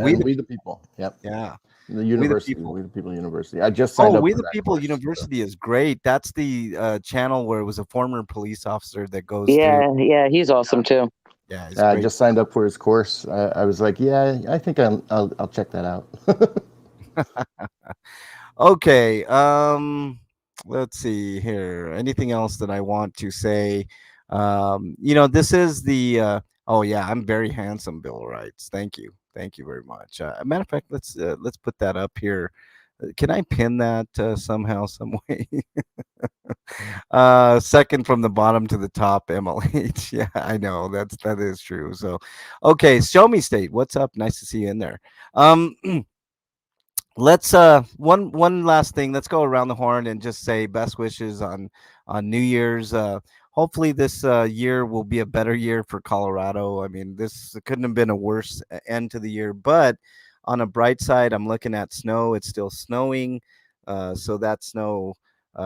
We the People. Yep. Yeah. The university, We the People University. I just signed up. We the People University is great. That's the channel where it was a former police officer that goes. Yeah, he's awesome too. Yeah, I just signed up for his course. I was like, yeah, I think I'll check that out. Okay. Let's see here. Anything else that I want to say? This is the. Oh yeah, I'm very handsome. Bill writes. Thank you very much. Matter of fact, let's put that up here. Can I pin that somehow, some way? Second from the bottom to the top, MLH. Yeah, I know that is true. So, okay, Show Me State. What's up? Nice to see you in there. Let's one last thing. Let's go around the horn and just say best wishes on New Year's. Hopefully this year will be a better year for Colorado. I mean, this couldn't have been a worse end to the year. But on a bright side, I'm looking at snow. It's still snowing, so that snow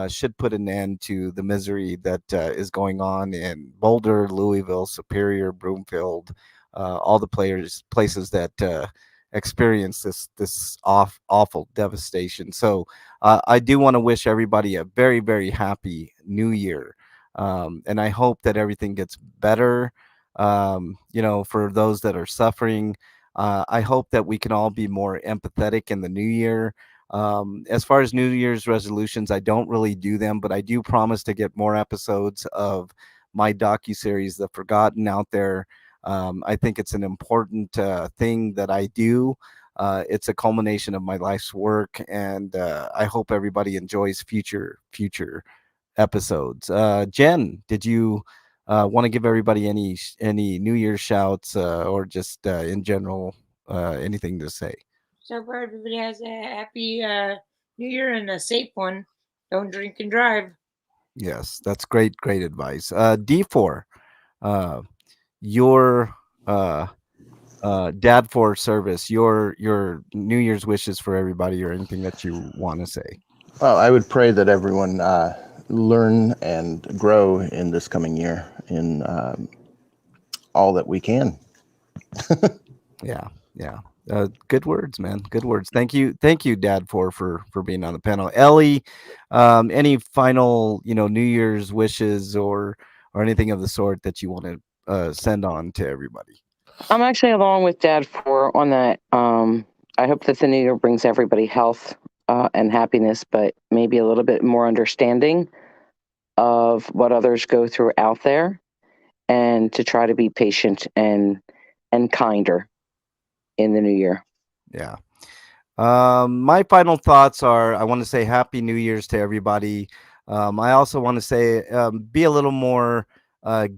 should put an end to the misery that is going on in Boulder, Louisville, Superior, Broomfield, all the places that experience this awful devastation. So I do want to wish everybody a very, very happy New Year. And I hope that everything gets better, for those that are suffering. I hope that we can all be more empathetic in the new year. As far as New Year's resolutions, I don't really do them, but I do promise to get more episodes of my docuseries, The Forgotten, out there. I think it's an important thing that I do. It's a culmination of my life's work, and I hope everybody enjoys future episodes. Jen, did you want to give everybody any New Year's shouts or just in general anything to say? So far, everybody has a happy New Year and a safe one. Don't drink and drive. Yes, that's great advice. D4, your dad for service, your New Year's wishes for everybody, or anything that you want to say. Well, I would pray that everyone learn and grow in this coming year in all that we can. Yeah. Good words, man. Good words. Thank you, Dad, for being on the panel. Ellie, any final New Year's wishes or anything of the sort that you want to send on to everybody? I'm actually along with Dad on that. I hope that the new year brings everybody health and happiness, but maybe a little bit more understanding of what others go through out there, and to try to be patient and kinder in the new year. Yeah. My final thoughts are I want to say Happy New Year's to everybody. I also want to say be a little more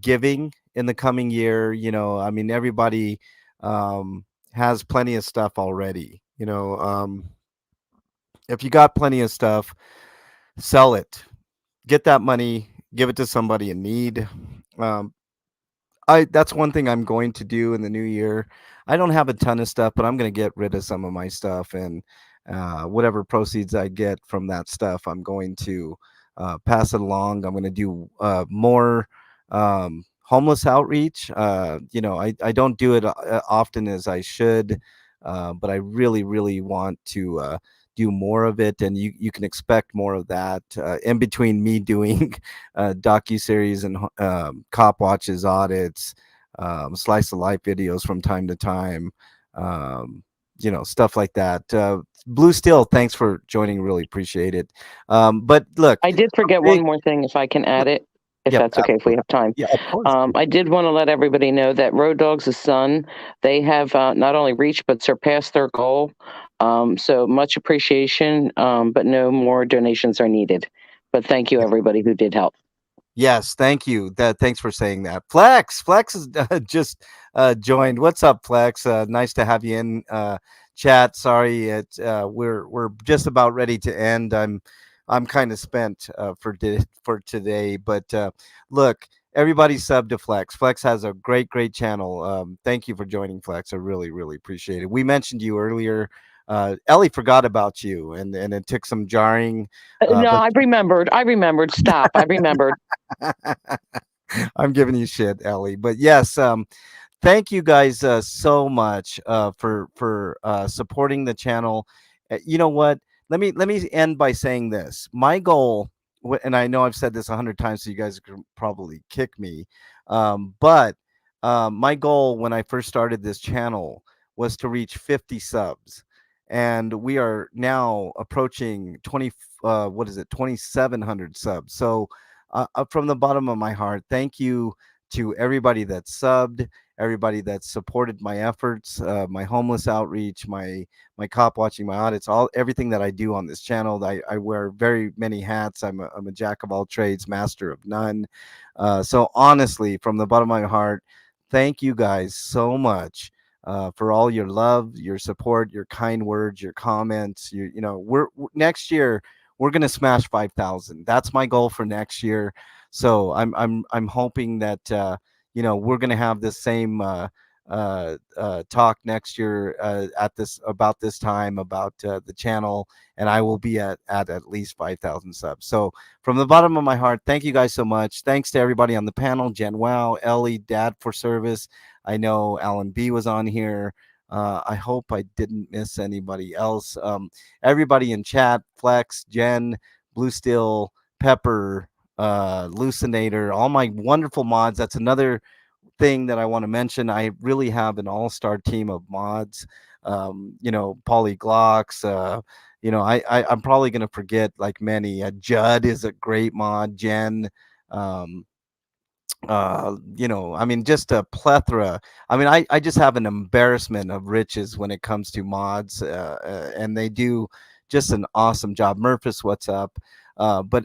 giving in the coming year. You know, I mean, everybody um, has plenty of stuff already. You know, if you got plenty of stuff, sell it, get that money, give it to somebody in need. Um, that's one thing I'm going to do in the new year. I don't have a ton of stuff, but I'm going to get rid of some of my stuff, and whatever proceeds I get from that stuff, I'm going to pass it along. I'm going to do more homeless outreach. You know, I don't do it often as I should, but I really, really want to. Do more of it, and you can expect more of that. In between me doing docu series and cop watches, audits, slice of life videos from time to time, you know, stuff like that. Blue Steel, thanks for joining. Really appreciate it. But look, I did a forget one big, more thing, if I can add it, if yep, that's okay, if we have time. yeah, of course. I did want to let everybody know that Road Dogs' Son, they have not only reached but surpassed their goal. So much appreciation, but no more donations are needed. But thank you, everybody who did help. Yes, thank you. Thanks for saying that. Flex is just joined. What's up, Flex? Nice to have you in chat. Sorry, we're just about ready to end. I'm kind of spent for today, but look, everybody sub to Flex. Flex has a great channel. Thank you for joining, Flex. I really appreciate it. We mentioned you earlier. Ellie forgot about you, and it took some jarring, No, but I remembered. I remembered. Stop. I remembered. I'm giving you shit, Ellie. But yes, thank you guys so much for supporting the channel. You know what? Let me end by saying this. My goal, and I know I've said this 100 times, so you guys can probably kick me. But my goal when I first started this channel was to reach 50 subs, and we are now approaching 20. What is it? 2,700 subs. So, from the bottom of my heart, thank you to everybody that subbed, everybody that supported my efforts, my homeless outreach, my cop watching, my audits, everything that I do on this channel. I wear very many hats. I'm a jack of all trades, master of none. So honestly, from the bottom of my heart, thank you guys so much. For all your love, your support, your kind words, your comments. You know, next year we're gonna smash 5,000. That's my goal for next year. So I'm hoping that you know, we're gonna have the same talk next year at this about this time about the channel, and I will be at least 5,000 subs. So from the bottom of my heart, thank you guys so much. Thanks to everybody on the panel, Jen Wow, Ellie, Dad for Service. I know Alan B was on here. I hope I didn't miss anybody else. Everybody in chat, Flex, Jen, Blue Steel, Pepper, Lucinator, all my wonderful mods. That's another thing that I want to mention. I really have an all-star team of mods. You know, Polyglocks. You know, I'm probably gonna forget like many. Judd is a great mod. Jen. Um, you know, I mean, just a plethora. I mean, I just have an embarrassment of riches when it comes to mods, and they do just an awesome job. Murphys, what's up? But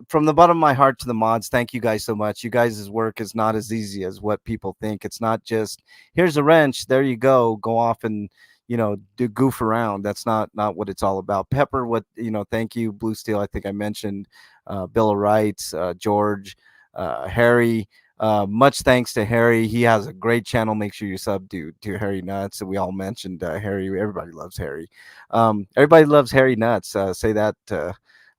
from the bottom of my heart to the mods, thank you guys so much. You guys' work is not as easy as what people think. It's not just here's a wrench, there you go off and do goof around. That's not what it's all about. Pepper, what thank you, Blue Steel. I think I mentioned Bill of Rights, George, Harry. Much thanks to Harry. He has a great channel. Make sure you sub to Harry Nuts. We all mentioned Harry. Everybody loves Harry. Everybody loves Harry Nuts. Say that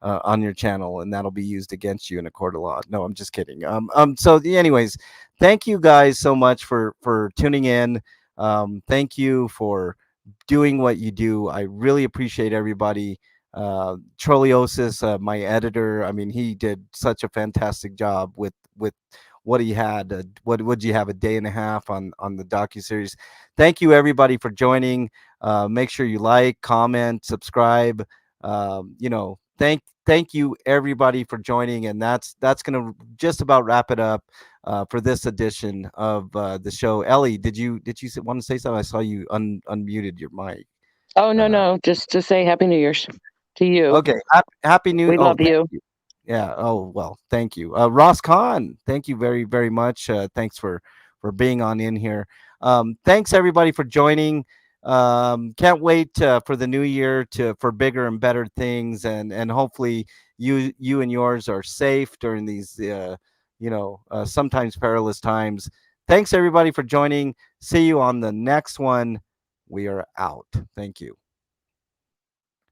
on your channel, and that'll be used against you in a court of law. No, I'm just kidding. Anyways, thank you guys so much for tuning in. Thank you for doing what you do. I really appreciate everybody. Trolleosis, my editor. I mean, he did such a fantastic job with what he had. What would you have, a day and a half on the docuseries? Thank you everybody for joining. Make sure you like, comment, subscribe. Thank you everybody for joining, and that's gonna just about wrap it up for this edition of the show. Ellie, did you want to say something? I saw you unmuted your mic. Oh, no, Uh, no. Just to say Happy New Year's to you. okay, happy new. We Oh, love thank you. you. Yeah. Oh well, thank you, Ross Khan. Thank you very very much. Thanks for being on in here. Thanks everybody for joining. Can't wait for the new year for bigger and better things, and hopefully you and yours are safe during these sometimes perilous times. Thanks everybody for joining. See you on the next one. We are out. Thank you.